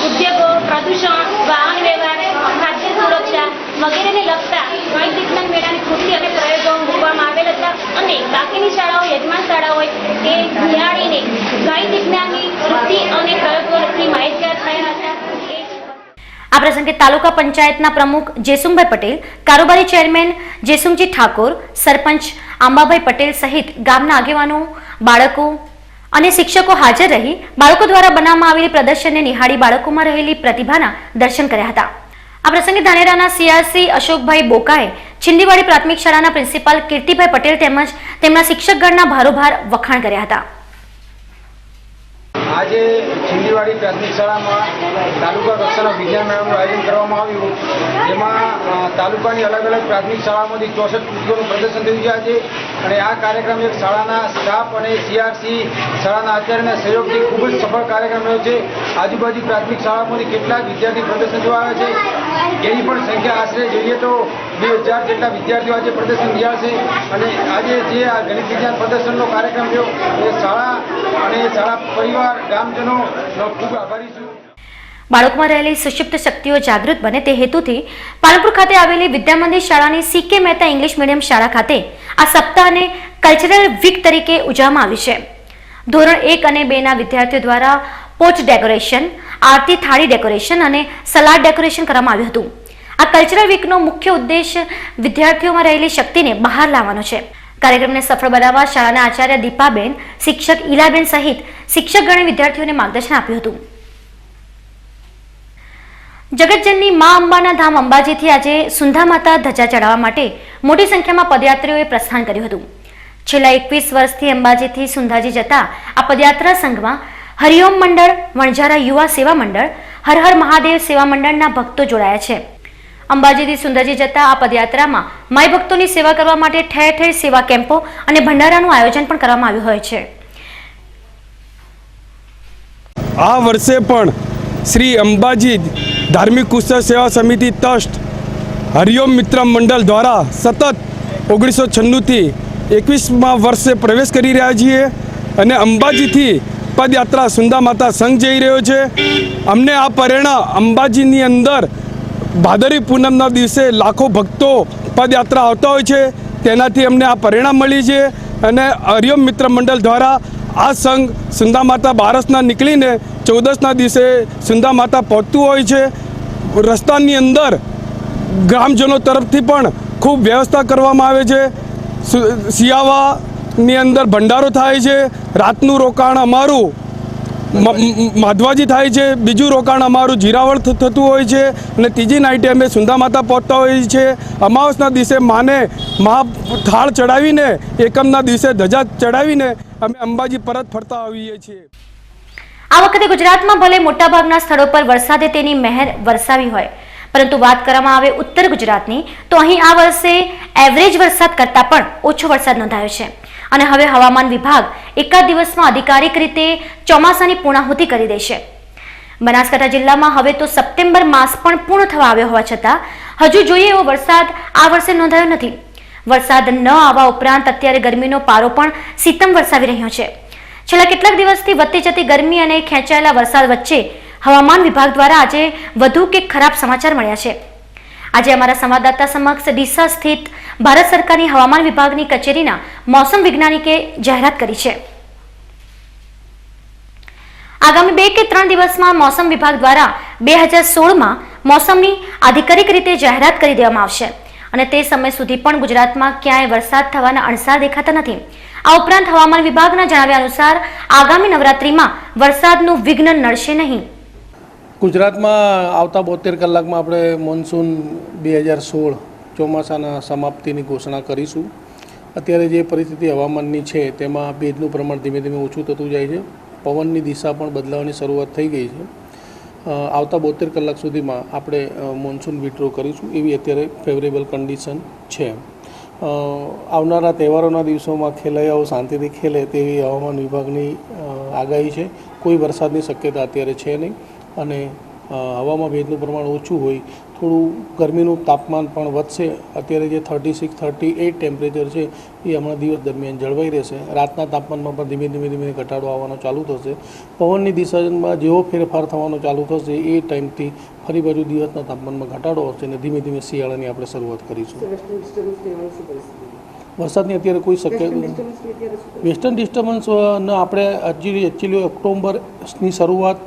ઉદ્યોગો, પ્રદૂષણ, વાહન વ્યવહાર, ખાદ્ય સુરક્ષા વગેરેને લગતા ગણિત વિજ્ઞાન મેળાની કૃતિ અને પ્રયોગો મૂકવામાં આવેલ હતા અને બાકીની શાળાઓ યજમાન શાળા હોય તે નિહાળીને ગણિત વિજ્ઞાનની કૃતિ અને પ્રયોગોથી માહિતગાર થયા હતા। આ પ્રસંગે તાલુકા પંચાયતના પ્રમુખ જેસુમભાઈ પટેલ, કારોબારી ચેરમેન જેસુમજી ઠાકોર, સરપંચ આંબાભાઈ પટેલ સહિત ગામના આગેવાનો, બાળકો અને શિક્ષકો હાજર રહી બાળકો દ્વારા બનાવવામાં આવેલી પ્રદર્શનને નિહાળી બાળકોમાં રહેલી પ્રતિભાના દર્શન કર્યા હતા। આ પ્રસંગે ધાનેરાના CRC અશોકભાઈ બોકાએ છિંદીવાડી પ્રાથમિક શાળાના પ્રિન્સિપાલ કીર્તિભાઈ પટેલ તેમજ તેમના શિક્ષકગણના ભારોભાર વખાણ કર્યા હતા। આજે છિંદીવાડી પ્રાથમિક શાળામાં તાલુકા કક્ષાના વિજ્ઞાન મેળાનું આયોજન કરવામાં આવ્યું, જેમાં તાલુકાની અલગ અલગ પ્રાથમિક શાળામાંથી 64 કૃતિઓનું પ્રદર્શન થયું છે આજે। અને આ કાર્યક્રમ એક શાળાના સ્ટાફ અને CRC શાળાના આચાર્યના સહયોગથી ખૂબ જ સફળ કાર્યક્રમ રહ્યો છે। આજુબાજુ પ્રાથમિક શાળામાંથી કેટલાક વિદ્યાર્થી પ્રદર્શન જોવા આવે છે, એની પણ સંખ્યા આશરે જોઈએ તો 2000 જેટલા વિદ્યાર્થીઓ આજે પ્રદર્શન નિહાળશે। અને આજે જે આ ગણિત વિજ્ઞાન પ્રદર્શનનો કાર્યક્રમ થયો એ શાળા અને શાળા પરિવાર ગામજનો ખૂબ આભારી છું। બાળકોમાં રહેલી સુષુપ્ત શક્તિઓ જાગૃત બને તે હેતુથી પાલનપુર ખાતે આવેલી વિદ્યામંદિર શાળાની CK મહેતા ઇંગ્લિશ મીડિયમ શાળા ખાતે આ સપ્તાહને કલ્ચરલ વીક તરીકે ઉજવવામાં આવ્યું છે। ધોરણ 1 અને 2 ના વિદ્યાર્થીઓ દ્વારા પોચ ડેકોરેશન, આરતી થાળી ડેકોરેશન અને સલાડ ડેકોરેશન કરવામાં આવ્યું હતું। આ કલ્ચરલ વીકનો મુખ્ય ઉદ્દેશ વિદ્યાર્થીઓમાં રહેલી શક્તિને બહાર લાવવાનો છે. કાર્યક્રમને સફળ બનાવવા શાળાના આચાર્ય દીપાબેન, શિક્ષક ઈલાબેન સહિત શિક્ષકગણે વિદ્યાર્થીઓને માર્ગદર્શન આપ્યું હતું. જગતજનની મા અંબાના ધામ અંબાજીથી આજે સુંધા માતા ધજા ચડાવવા માટે મોટી સંખ્યામાં પદયાત્રીઓએ પ્રસ્થાન કર્યું હતું. છેલ્લા 21 વર્ષથી અંબાજીથી સુંધાજી જતા આ પદયાત્રા સંઘમાં હરિઓમ મંડળ, વણઝારા યુવા સેવા મંડળ, હર હર મહાદેવ સેવા મંડળના ભક્તો જોડાયા છે. અંબાજીથી સુંધાજી જતા આ પદયાત્રામાં માઈ ભક્તોની સેવા કરવા માટે ઠેર ઠેર સેવા કેમ્પો અને ભંડારાનું આયોજન પણ કરવામાં આવ્યું હોય છે. આ વર્ષે પણ શ્રી અંબાજી ધાર્મિક ઉત્સવ સેવા સમિતિ ટ્રસ્ટ હરિઓમ મિત્ર મંડળ દ્વારા સતત 1996થી 21મા વર્ષે પ્રવેશ કરી રહ્યા છીએ અને અંબાજીથી પદયાત્રા સુંદા માતા સંઘ જઈ રહ્યો છે. અમને આ પ્રેરણા અંબાજીની અંદર ભાદરવી પૂનમના દિવસે લાખો ભક્તો પદયાત્રા આવતા હોય છે, તેનાથી અમને આ પ્રેરણા મળી છે અને હરિઓમ મિત્ર મંડળ દ્વારા આ સંઘ સુંદા માતા બારસના નીકળીને 14ના દિવસે સુંદા માતા પહોંચતું હોય છે. રસ્તાની અંદર ગ્રામજનો તરફથી પણ ખૂબ વ્યવસ્થા કરવામાં આવે છે. સિયાવાની અંદર ભંડારો થાય છે, રાતનું રોકાણ અમારું માધવાજી થાય છે, બીજું રોકાણ અમારું જીરાવળ થતું હોય છે અને ત્રીજી નાઇટે અમે સુંદા માતા પહોંચતા હોઈએ છીએ. અમાવસના દિવસે માને થાળ ચડાવીને એકમના દિવસે ધજા ચડાવીને અમે અંબાજી પરત ફરતા આવીએ છીએ. આ વખતે ગુજરાતમાં ભલે મોટાભાગના સ્થળો પર વરસાદે તેની મહેર વરસાવી હોય, પરંતુ વાત કરવામાં આવે ઉત્તર ગુજરાતની તો અહીં આ વર્ષે એવરેજ વરસાદ કરતાં પણ ઓછો વરસાદ નોંધાયો છે અને હવે હવામાન વિભાગ એકાદ દિવસમાં અધિકારિક રીતે ચોમાસાની પૂર્ણાહુતિ કરી દેશે. બનાસકાંઠા જિલ્લામાં હવે તો સપ્ટેમ્બર માસ પણ પૂર્ણ થવા આવ્યો હોવા છતાં હજુ જોઈએ એવો વરસાદ આ વર્ષે નોંધાયો નથી. વરસાદ ન આવવા ઉપરાંત અત્યારે ગરમીનો પારો પણ સિતમ વરસાવી રહ્યો છે. છેલ્લા કેટલાક દિવસથી વધતી જતી ગરમી અને ખેંચાયેલા વરસાદ વચ્ચે હવામાન વિભાગ દ્વારા આજે વધુ કે ખરાબ સમાચાર મળ્યા છે. આજે અમારા સંવાદદાતા સમક્ષ ડીસા સ્થિત ભારત સરકારની હવામાન વિભાગની કચેરીના મોસમ વૈજ્ઞાનિકે જાહેરાત કરી છે. આગામી 2 કે 3 દિવસમાં મોસમ વિભાગ દ્વારા 2016માં મોસમની આધિકારિક રીતે જાહેરાત કરી દેવામાં આવશે અને તે સમય સુધી પણ ગુજરાતમાં ક્યાંય વરસાદ થવાના અણસાર દેખાતા નથી. આ ઉપરાંત હવામાન વિભાગના જણાવ્યા અનુસાર આગામી નવરાત્રીમાં વરસાદનું વિઘ્ન નડશે નહીં. ગુજરાતમાં આવતા 72 કલાકમાં આપણે મોન્સૂન 2016 ચોમાસાના સમાપ્તિની ઘોષણા કરીશું. અત્યારે જે પરિસ્થિતિ હવામાનની છે તેમાં ભેજનું પ્રમાણ ધીમે ધીમે ઓછું થતું જાય છે. પવનની દિશા પણ બદલાવાની શરૂઆત થઈ ગઈ છે. આવતા 72 કલાક સુધીમાં આપણે મોન્સૂન વિડ્રો કરીશું એવી અત્યારે ફેવરેબલ કન્ડિશન છે. આવનારા તહેવારોના દિવસોમાં ખેલૈયાઓ શાંતિથી ખેલે તેવી હવામાન વિભાગની આગાહી છે. કોઈ વરસાદની શક્યતા અત્યારે છે નહીં અને હવામાં ભેજનું પ્રમાણ ઓછું હોય, થોડું ગરમીનું તાપમાન પણ વધશે. અત્યારે જે 36-38 ટેમ્પરેચર છે એ હમણાં દિવસ દરમિયાન જળવાઈ રહેશે. રાતના તાપમાનમાં પણ ધીમે ધીમે ઘટાડો આવવાનો ચાલુ થશે. પવનની દિશામાં જેવો ફેરફાર થવાનો ચાલુ થશે એ ટાઈમથી ફરી બાજુ દિવસના તાપમાનમાં ઘટાડો આવશે અને ધીમે ધીમે શિયાળાની આપણે શરૂઆત કરીશું. વરસાદની અત્યારે કોઈ શક્યતા વેસ્ટર્ન ડિસ્ટર્બન્સને આપણે એકચ્યુઅલી ઓક્ટોબરની શરૂઆત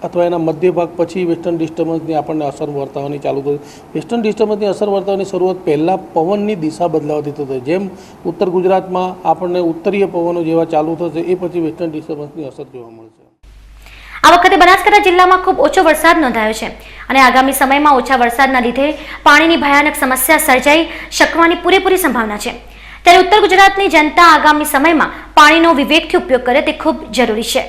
અથવા એના મધ્ય ભાગ પછી વેસ્ટર્ન ડિસ્ટર્બન્સની આપણને અસર વર્તાવાની ચાલુ થશે. વેસ્ટર્ન ડિસ્ટર્બન્સની અસર વર્તાવાની શરૂઆત પહેલાં પવનની દિશા બદલાવાથી થશે. જેમ ઉત્તર ગુજરાતમાં આપણને ઉત્તરીય પવનો જેવા ચાલુ થશે એ પછી વેસ્ટર્ન ડિસ્ટર્બન્સની અસર જોવા મળશે. આ વખતે બનાસકાંઠા જિલ્લામાં ખૂબ ઓછો વરસાદ નોંધાયો છે અને આગામી સમયમાં ઓછા વરસાદના લીધે પાણીની ભયાનક સમસ્યા સર્જાઈ શકવાની પૂરેપૂરી સંભાવના છે. ત્યારે ઉત્તર ગુજરાતની જનતા આગામી સમયમાં પાણીનો વિવેકથી ઉપયોગ કરે તે ખૂબ જરૂરી છે.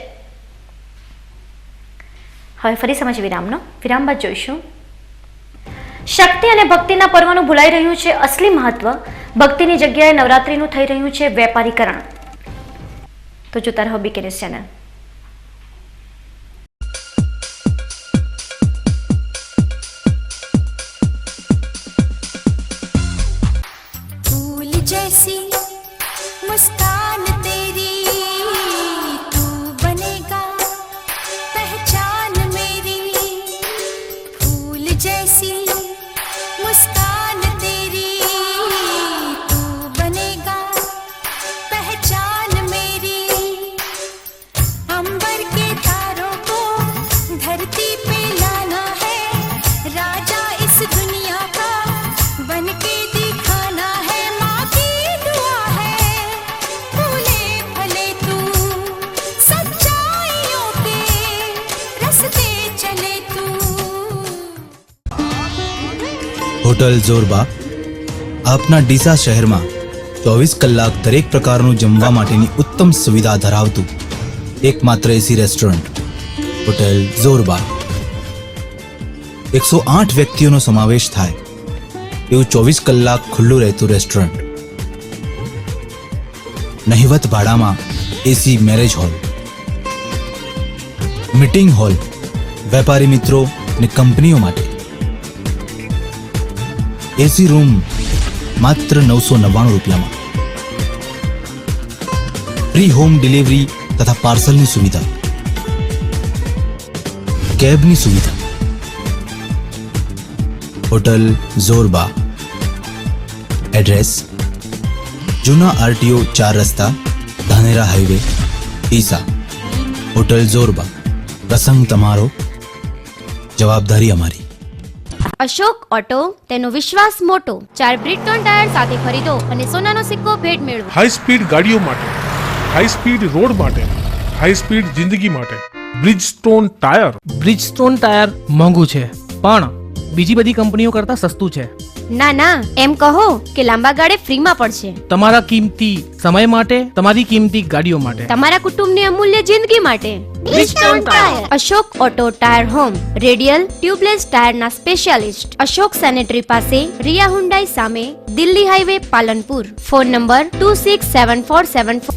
હવે ફરી સમજ વિરામ બાદ જોઈશું. શક્તિ અને ભક્તિના પર્વનું ભૂલાઈ રહ્યું છે અસલી મહત્વ. ભક્તિની જગ્યાએ નવરાત્રીનું થઈ રહ્યું છે વેપારીકરણ. તો જોતા રહો બીકે ન્યૂઝ ચેનલ. फूल जैसी मुस्कान तेरी तू बनेगा पहचान मेरी. फूल जैसी मुस्कान तेरी तू बनेगा पहचान मेरी. हंसते चले तू। હોટલ જોરબા આપના ડીસા શહેરમાં 24 કલાક દરેક પ્રકારનું જમવા માટેની ઉત્તમ સુવિધા ધરાવતું એકમાત્ર એસી રેસ્ટોરન્ટ હોટલ જોરબા. 108 વ્યક્તિઓનો સમાવેશ થાય એવું 24 કલાક ખુલ્લું રહેતું રેસ્ટોરન્ટ. નહિવત ભાડામાં એસી મેરેજ હોલ, મીટિંગ હોલ, વેપારી મિત્રો અને કંપનીઓ માટે એસી રૂમ માત્ર 999 રૂપિયામાં. ફ્રી હોમ ડિલિવરી તથા પાર્સલની સુવિધા, કેબની સુવિધા. હોટલ જોરબા. એડ્રેસ જૂના આરટીઓ 4 રસ્તા, ધાનેરા હાઈવે, ડીસા. હોટલ જોરબા. પ્રસંગ તમારો, જવાબદારી અમારી. અશોક ઓટો, તેનો વિશ્વાસ મોટો. 4 બ્રિટન ટાયર સાથે ખરીદો અને સોનાનો સિક્કો ભેટ મેળવો. હાઈ સ્પીડ ગાડીઓ માટે, હાઈ સ્પીડ રોડ માટે, હાઈ સ્પીડ જિંદગી માટે બ્રિજસ્ટોન ટાયર. બ્રિજસ્ટોન ટાયર મોંઘું છે પણ બીજી બધી કંપનીઓ કરતાં સસ્તું છે. ના ના, એમ કહો કે લાંબા ગાળે ફ્રીમાં પડશે. તમારા કિંમતી સમય માટે, તમારી કિંમતી ગાડીઓ માટે, તમારા કુટુંબની અમૂલ્ય જિંદગી માટે. Bridgestone tyre. Ashok auto tyre home, radial tubeless ટાયરના સ્પેશિયાલિસ્ટ. અશોક સેનેટરી પાસે, રિયા હુન્ડાઈ સામે, Delhi highway, Palanpur. Phone number 267474.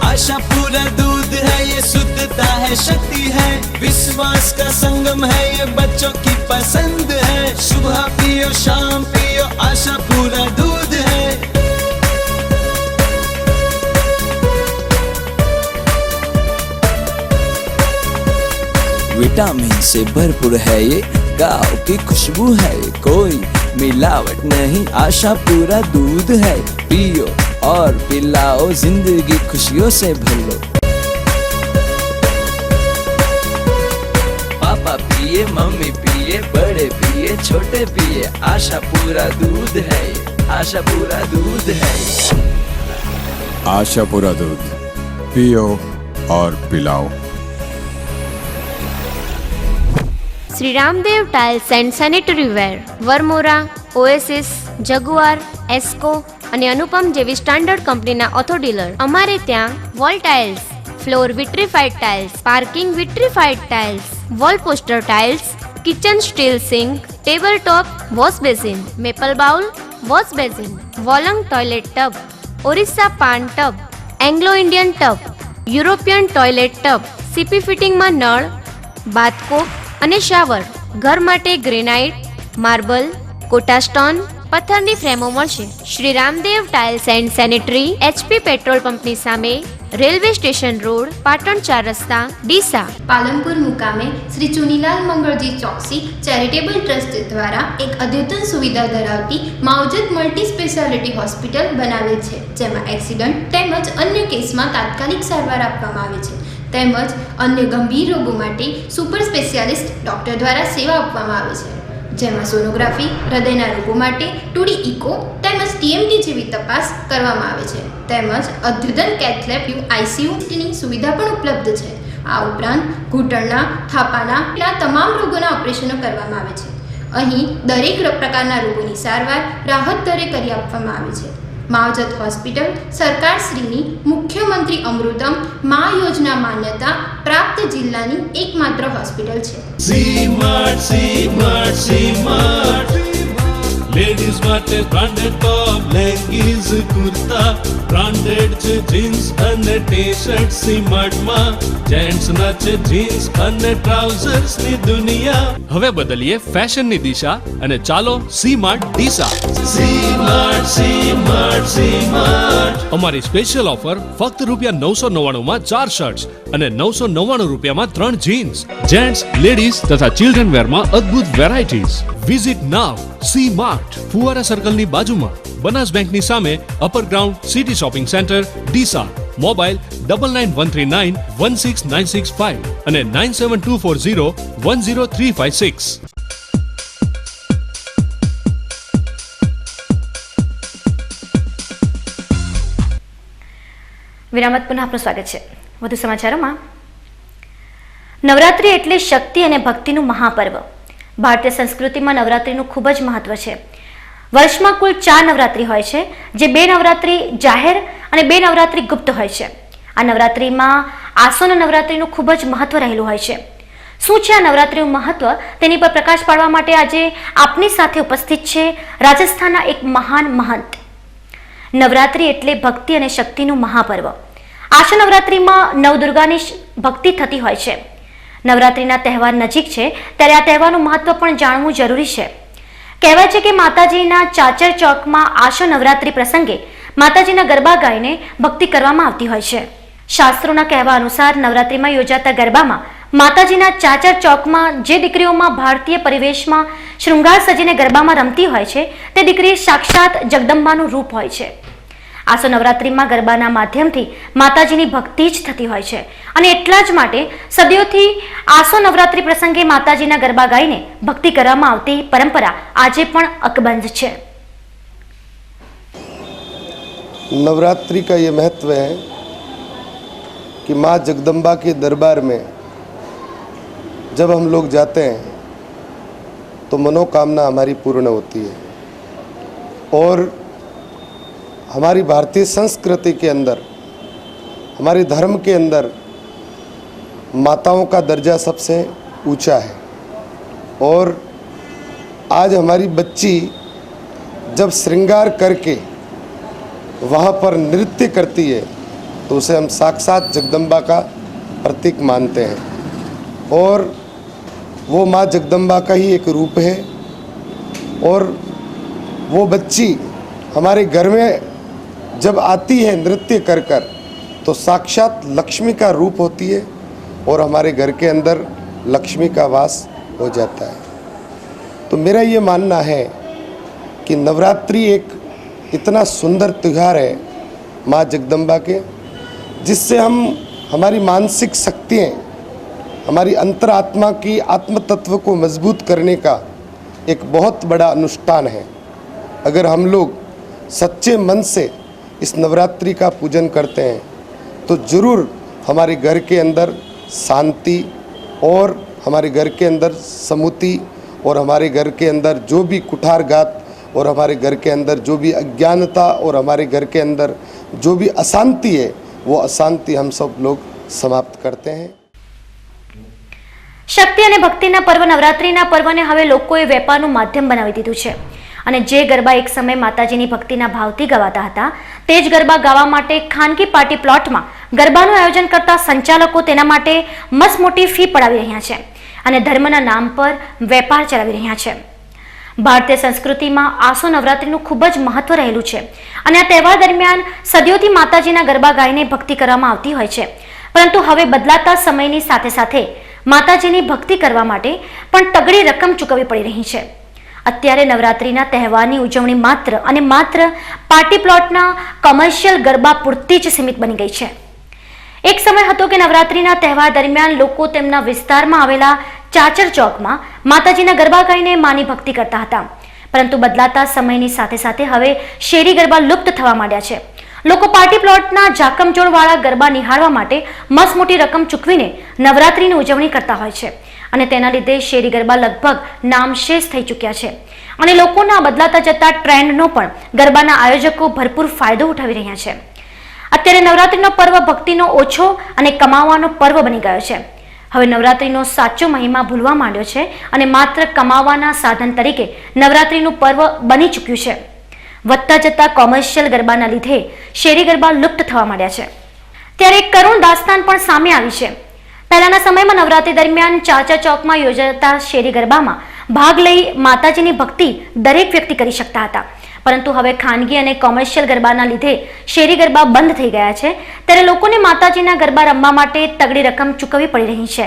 आशा पूरा दूध है, ये शुद्धता है, शक्ति है, विश्वास का संगम है, ये बच्चों की पसंद है. सुबह पियो शाम पियो, आशा पूरा दूध है. विटामिन से भरपूर है ये, गाँव की खुशबू है ये, कोई मिलावट नहीं, आशा पूरा दूध है. पियो और पिलाओ, जिंदगी खुशियों से भर लो. पापा पिए, मम्मी पिए, बड़े पिए, छोटे पिए, आशा पूरा दूध है, आशा पूरा दूध है. आशा पूरा दूध पियो और पिलाओ. Shri Ramdev tiles and sanitary ware, Varmora, Oasis, Jaguar, એસ્કો અને અનુપમ જેવી સ્ટાન્ડર્ડ કંપનીના ઓથો ડીલર. અમારે ત્યાં wall tiles, floor vitrified tiles, parking vitrified tiles, wall poster tiles, kitchen steel sink, table top, wash basin, maple bowl, wash basin, wall hung toilet tub, Orissa pan tub, Anglo Indian tub, European toilet tub, CP ફિટિંગમાં નળ, બાથકોક અને શાવર. ઘર માટે ગ્રેનાઇટ, માર્બલ, કોટા સ્ટોન, પથ્થરની ફ્રેમો મળશે. Shri Ramdev tiles and sanitary, HP petrol પંપની સામે, રેલવે સ્ટેશન રોડ, પાટણ 4 રસ્તા, ડીસા. પાલનપુર મુકામે શ્રી ચુનીલાલ મંગળજી ચોકસી ચેરિટેબલ ટ્રસ્ટ દ્વારા એક અદ્યતન સુવિધા ધરાવતી માવજત મલ્ટી સ્પેશિયાલિટી હોસ્પિટલ બનાવેલ છે, જેમાં એક્સિડન્ટ તેમજ અન્ય કેસમાં તાત્કાલિક સારવાર આપવામાં આવે છે, તેમજ અન્ય ગંભીર રોગો માટે સુપર સ્પેશિયાલિસ્ટ ડૉક્ટર દ્વારા સેવા આપવામાં આવે છે, જેમાં સોનોગ્રાફી, હૃદયના રોગો માટે 2D ઇકો તેમજ TMT જેવી તપાસ કરવામાં આવે છે, તેમજ અદ્યતન કેથલેબ ICUની સુવિધા પણ ઉપલબ્ધ છે. આ ઉપરાંત ઘૂંટણના, થાપાના તમામ રોગોના ઓપરેશનો કરવામાં આવે છે. અહીં દરેક પ્રકારના રોગોની સારવાર રાહત દરે કરી આપવામાં આવે છે. માવજત હોસ્પિટલ સરકારશ્રીની મુખ્યમંત્રી અમૃતમ મા યોજના માન્યતા પ્રાપ્ત જિલ્લાની એકમાત્ર હોસ્પિટલ છે. લેડીઝ માટે બ્રાન્ડેડ ટોપ, લેગીઝ, કુર્તા, બ્રાન્ડેડ છે જીન્સ અને ટી-શર્ટ સીમાર્ટમાં. જેન્ટ્સના છે જીન્સ અને ટ્રાઉઝર્સની દુનિયા. હવે બદલીએ ફેશનની દિશા અને ચાલો સીમાર્ટ ડીસા. સીમાર્ટ. અમારી સ્પેશિયલ ઓફર ફક્ત ₹999 માં 4 શર્ટ્સ અને ₹999 3 જીન્સ. જેન્ટ્સ, લેડીઝ તથા ચિલ્ડ્રન વેરમાં અદ્ભુત વેરાયટીઝ. વિઝિટ નાવ સીમાર્ટ, ફુવારા સર્કલની બાજુમાં, બનાસ બેંકની સામે, upper ground, city shopping centre, Deesa. Mobile 9913916965 અને 9724010356. 10356. વિરામ બાદ પુનઃ આપનું સ્વાગત છે. વધુ સમાચારોમાં, નવરાત્રિ એટલે શક્તિ અને ભક્તિનું મહાપર્વ. ભારતીય સંસ્કૃતિમાં નવરાત્રિનું ખૂબ જ મહત્વ છે. વર્ષમાં કુલ 4 નવરાત્રિ હોય છે, જે 2 નવરાત્રિ જાહેર અને 2 નવરાત્રિ ગુપ્ત હોય છે. આ નવરાત્રિમાં આસોન નવરાત્રિનું ખૂબ જ મહત્વ રહેલું હોય છે. શું છે આ નવરાત્રિનું મહત્વ, તેની પર પ્રકાશ પાડવા માટે આજે આપની સાથે ઉપસ્થિત છે રાજસ્થાનના એક મહાન મહંત. નવરાત્રિ એટલે ભક્તિ અને શક્તિનું મહાપર્વ. આસો નવરાત્રિમાં નવદુર્ગાની ભક્તિ થતી હોય છે. નવરાત્રિના તહેવાર નજીક છે ત્યારે આ તહેવારનું મહત્વ પણ જાણવું જરૂરી છે. કહેવાય છે કે માતાજીના ચાચર ચોકમાં આસો નવરાત્રિ પ્રસંગે માતાજીના ગરબા ગાઈને ભક્તિ કરવામાં આવતી હોય છે. શાસ્ત્રોના કહેવા અનુસાર નવરાત્રિમાં યોજાતા ગરબામાં માતાજીના ચાચર ચોકમાં જે દીકરીઓમાં ભારતીય પરિવેશમાં શૃંગાર સજીને ગરબામાં રમતી હોય છે તે દીકરી સાક્ષાત જગદંબાનું રૂપ હોય છે. આસો નવરાત્રિમાં ગરબાના માધ્યમથી માતાજીની ભક્તિ જ થતી હોય છે અને એટલા જ માટે સદીઓથી આસો નવરાત્રિ પ્રસંગે માતાજીના ગરબા ગાઈને ભક્તિ કરવામાં આવતી પરંપરા આજે પણ અકબંધ છે. नवरात्रि का ये महत्व है कि माँ जगदम्बा के दरबार में जब हम लोग जाते हैं तो मनोकामना हमारी पूर्ण होती है और हमारी भारतीय संस्कृति के अंदर, हमारे धर्म के अंदर माताओं का दर्जा सबसे ऊंचा है. और आज हमारी बच्ची जब श्रृंगार करके वहाँ पर नृत्य करती है तो उसे हम साक्षात जगदम्बा का प्रतीक मानते हैं और वो माँ जगदम्बा का ही एक रूप है. और वो बच्ची हमारे घर में जब आती है नृत्य कर कर तो साक्षात लक्ष्मी का रूप होती है और हमारे घर के अंदर लक्ष्मी का वास हो जाता है. तो मेरा ये मानना है कि नवरात्रि एक इतना सुंदर त्यौहार है माँ जगदम्बा के, जिससे हम हमारी मानसिक शक्तियाँ, हमारी अंतरात्मा की आत्म तत्व को मजबूत करने का एक बहुत बड़ा अनुष्ठान है. अगर हम लोग सच्चे मन से इस नवरात्रि का पूजन करते हैं तो ज़रूर हमारे घर के अंदर शांति और हमारे घर के अंदर समृद्धि और हमारे घर के अंदर जो भी कुठारघात और हमारे घर के अंदर जो भी अज्ञानता और हमारे घर के अंदर जो भी अशांति है वो अशांति हम सब लोग समाप्त करते हैं. શક્તિ અને ભક્તિના પર્વ નવરાત્રિના પર્વને હવે લોકોએ વેપારનું માધ્યમ બનાવી દીધું છે અને જે ગરબા એક સમયે માતાજીની ભક્તિના ભાવથી ગવાતા હતા તે જ ગરબા ગાવા માટે ખાનગી પાર્ટી પ્લોટમાં ગરબાનું આયોજન કરતા સંચાલકો તેના માટે મસમોટી ફી પડાવી રહ્યા છે અને ધર્મના નામ પર વેપાર ચલાવી રહ્યા છે. ભારતીય સંસ્કૃતિમાં આસો નવરાત્રિનું ખૂબ જ મહત્વ રહેલું છે અને આ તહેવાર દરમિયાન સદીઓથી માતાજીના ગરબા ગાઈને ભક્તિ કરવામાં આવતી હોય છે. પરંતુ હવે બદલાતા સમયની સાથે સાથે માતાજીની ભક્તિ કરવા માટે પણ તગડી રકમ ચૂકવવી પડી રહી છે. અત્યારે નવરાત્રિના તહેવારની ઉજવણી માત્ર અને માત્ર પાર્ટી પ્લોટના કોમર્શિયલ ગરબા પૂરતી જ સીમિત બની ગઈ છે. એક સમય હતો કે નવરાત્રિના તહેવાર દરમિયાન લોકો તેમના વિસ્તારમાં આવેલા ચાચર ચોકમાં માતાજીના ગરબા ગાઈને માની ભક્તિ કરતા હતા. પરંતુ બદલાતા સમયની સાથે સાથે હવે શેરી ગરબા લુપ્ત થવા માંડ્યા છે. લોકો પાર્ટી પ્લોટના ઝાકમજોળવાળા ગરબા નિહાળવા માટે મસમોટી રકમ ચૂકવીને નવરાત્રિની ઉજવણી કરતા હોય છે અને તેના લીધે શેરી ગરબા લગભગ નામશેષ થઈ ચૂક્યા છે અને લોકોના બદલાતા જતા ટ્રેન્ડનો પણ ગરબાના આયોજકો ભરપૂર ફાયદો ઉઠાવી રહ્યા છે. અત્યારે નવરાત્રિનો પર્વ ભક્તિનો ઓછો અને કમાવાનો પર્વ બની ગયો છે. હવે નવરાત્રિનો સાચો મહિમા ભૂલવા માંડ્યો છે અને માત્ર કમાવાના સાધન તરીકે નવરાત્રિનું પર્વ બની ચૂક્યું છે. વધતા જતા કોમર્શિયલ ગરબાના લીધે શેરી ગરબા લુપ્ત થવા માંડ્યા છે. ત્યારે એક કરુણ દાસ્તાન પણ સામે આવી છે. પહેલાના સમયમાં નવરાત્રિ દરમિયાન ચાચર ચોકમાં યોજાતા શેરી ગરબામાં ભાગ લઈ માતાજીની ભક્તિ દરેક વ્યક્તિ કરી શકતા હતા. પરંતુ હવે ખાનગી અને કોમર્શિયલ ગરબાના લીધે શેરી ગરબા બંધ થઈ ગયા છે. ત્યારે લોકોને માતાજીના ગરબા રમવા માટે તગડી રકમ ચૂકવવી પડી રહી છે,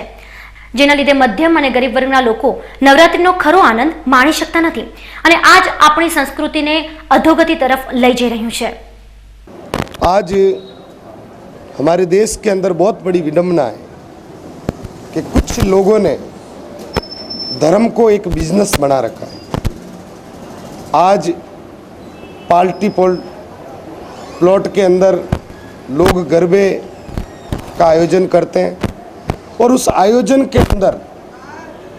જેના લીધે મધ્યમ અને ગરીબ વર્ગના લોકો નવરાત્રિનો ખરો આનંદ માણી શકતા નથી અને આજ આપણી સંસ્કૃતિને અધોગતિ તરફ લઈ જઈ રહ્યું છે. आज हमारे देश के अंदर बहुत बड़ी विडम्बना है कि कुछ लोगों ने धर्म को एक बिजनेस बना रखा है. आज पार्टी प्लॉट के अंदर लोग गरबे का आयोजन करते हैं और उस आयोजन के अंदर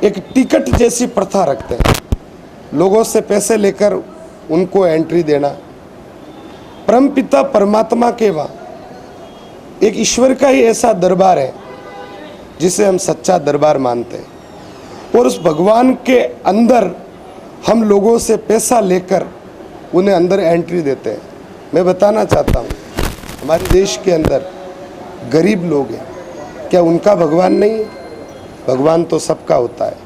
एक टिकट जैसी प्रथा रखते हैं, लोगों से पैसे लेकर उनको एंट्री देना। परमपिता परमात्मा के वहाँ एक ईश्वर का ही ऐसा दरबार है जिसे हम सच्चा दरबार मानते हैं और उस भगवान के अंदर हम लोगों से पैसा लेकर उन्हें अंदर एंट्री देते हैं। मैं बताना चाहता हूँ, हमारे देश के अंदर गरीब लोग हैं, क्या उनका भगवान नहीं है? भगवान तो सबका होता है,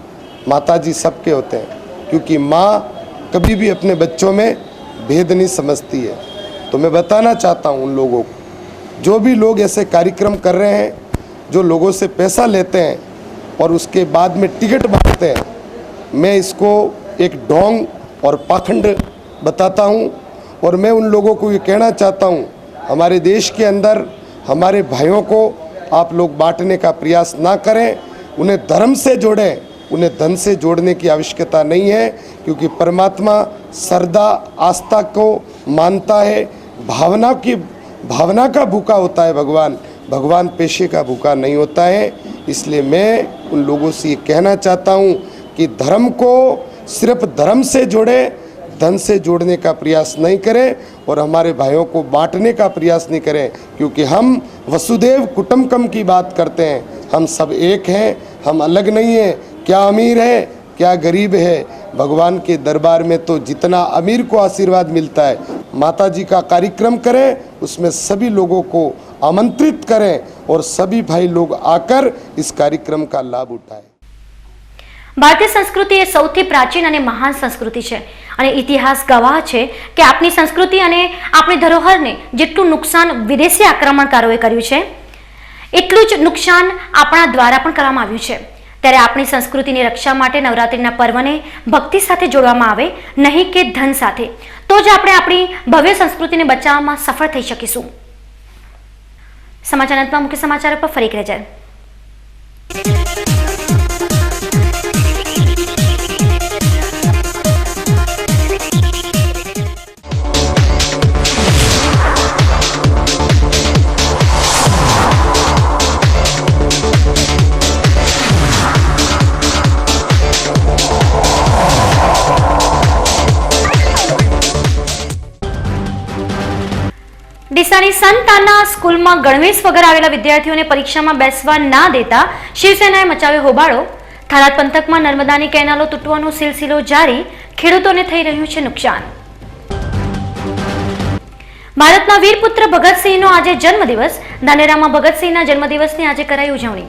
माता जी सबके होते हैं, क्योंकि माँ कभी भी अपने बच्चों में भेद नहीं समझती है। तो मैं बताना चाहता हूँ उन लोगों को, जो भी लोग ऐसे कार्यक्रम कर रहे हैं, जो लोगों से पैसा लेते हैं और उसके बाद में टिकट बांटते हैं, मैं इसको एक ढोंग और पाखंड बताता हूँ। और मैं उन लोगों को ये कहना चाहता हूँ, हमारे देश के अंदर हमारे भाइयों को आप लोग बांटने का प्रयास ना करें, उन्हें धर्म से जोड़ें, उन्हें धन से जोड़ने की आवश्यकता नहीं है, क्योंकि परमात्मा श्रद्धा आस्था को मानता है, भावना का भूखा होता है भगवान, भगवान पेशे का भूखा नहीं होता है। इसलिए मैं उन लोगों से ये कहना चाहता हूँ कि धर्म को सिर्फ धर्म से जोड़े, धन से जोड़ने का प्रयास नहीं करें और हमारे भाइयों को बांटने का प्रयास नहीं करें, क्योंकि हम वसुदेव कुटुंबकम की बात करते हैं, हम सब एक हैं, हम अलग नहीं हैं। क्या अमीर है क्या गरीब है, भगवान के दरबार में तो जितना अमीर को आशीर्वाद मिलता है, माता जी का कार्यक्रम करें, उसमें सभी लोगों को आमंत्रित करें और सभी भाई लोग आकर इस कार्यक्रम का लाभ उठाएं। ભારતીય સંસ્કૃતિ એ સૌથી પ્રાચીન અને મહાન સંસ્કૃતિ છે અને ઇતિહાસ ગવાહ છે કે આપણી સંસ્કૃતિ અને આપણી ધરોહરને જેટલું નુકસાન વિદેશી આક્રમણકારોએ કર્યું છે એટલું જ નુકસાન આપણા દ્વારા પણ કરવામાં આવ્યું છે। ત્યારે આપણી સંસ્કૃતિની રક્ષા માટે નવરાત્રિના પર્વને ભક્તિ સાથે જોડવામાં આવે, નહીં કે ધન સાથે, તો જ આપણે આપણી ભવ્ય સંસ્કૃતિને બચાવવામાં સફળ થઈ શકીશું। સમાચાર અંતમાં મુખ્ય સમાચારો પર ફરી એક નજર। ડીસાની સંત આના સ્કૂલમાં ગણવેશ વગર આવેલા વિદ્યાર્થીઓને પરીક્ષામાં બેસવા ના દેતા શિવસેનાએ મચાવ્યો હોબાળો। થરાદ પંથકમાં નર્મદાની કેનાલો તૂટવાનો સિલસિલો જારી, ખેડૂતોને થઈ રહ્યું છે નુકસાન। ભારતના વીરપુત્ર ભગતસિંહનો આજે જન્મદિવસ, ધાનેરામાં ભગતસિંહના જન્મદિવસની આજે કરાઈ ઉજવણી।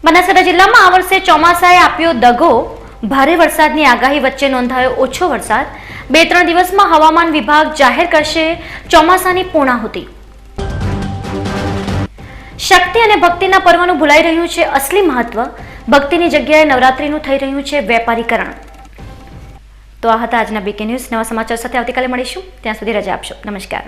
બનાસકાંઠા જિલ્લામાં આ વર્ષે ચોમાસાએ આપ્યો દગો, ભારે વરસાદની આગાહી વચ્ચે નોંધાયો ઓછો વરસાદ। 2-3 દિવસમાં હવામાન વિભાગ જાહેર કરશે ચોમાસાની પૂર્ણાહુતિ। શક્તિ અને ભક્તિના પર્વનું ભૂલાઈ રહ્યું છે અસલી મહત્વ, ભક્તિની જગ્યાએ નવરાત્રીનું થઈ રહ્યું છે વેપારીકરણ। તો આ હતા આજના બીકે ન્યૂઝ। નવા સમાચાર સાથે આવતીકાલે મળીશું, ત્યાં સુધી રજા આપશો। નમસ્કાર।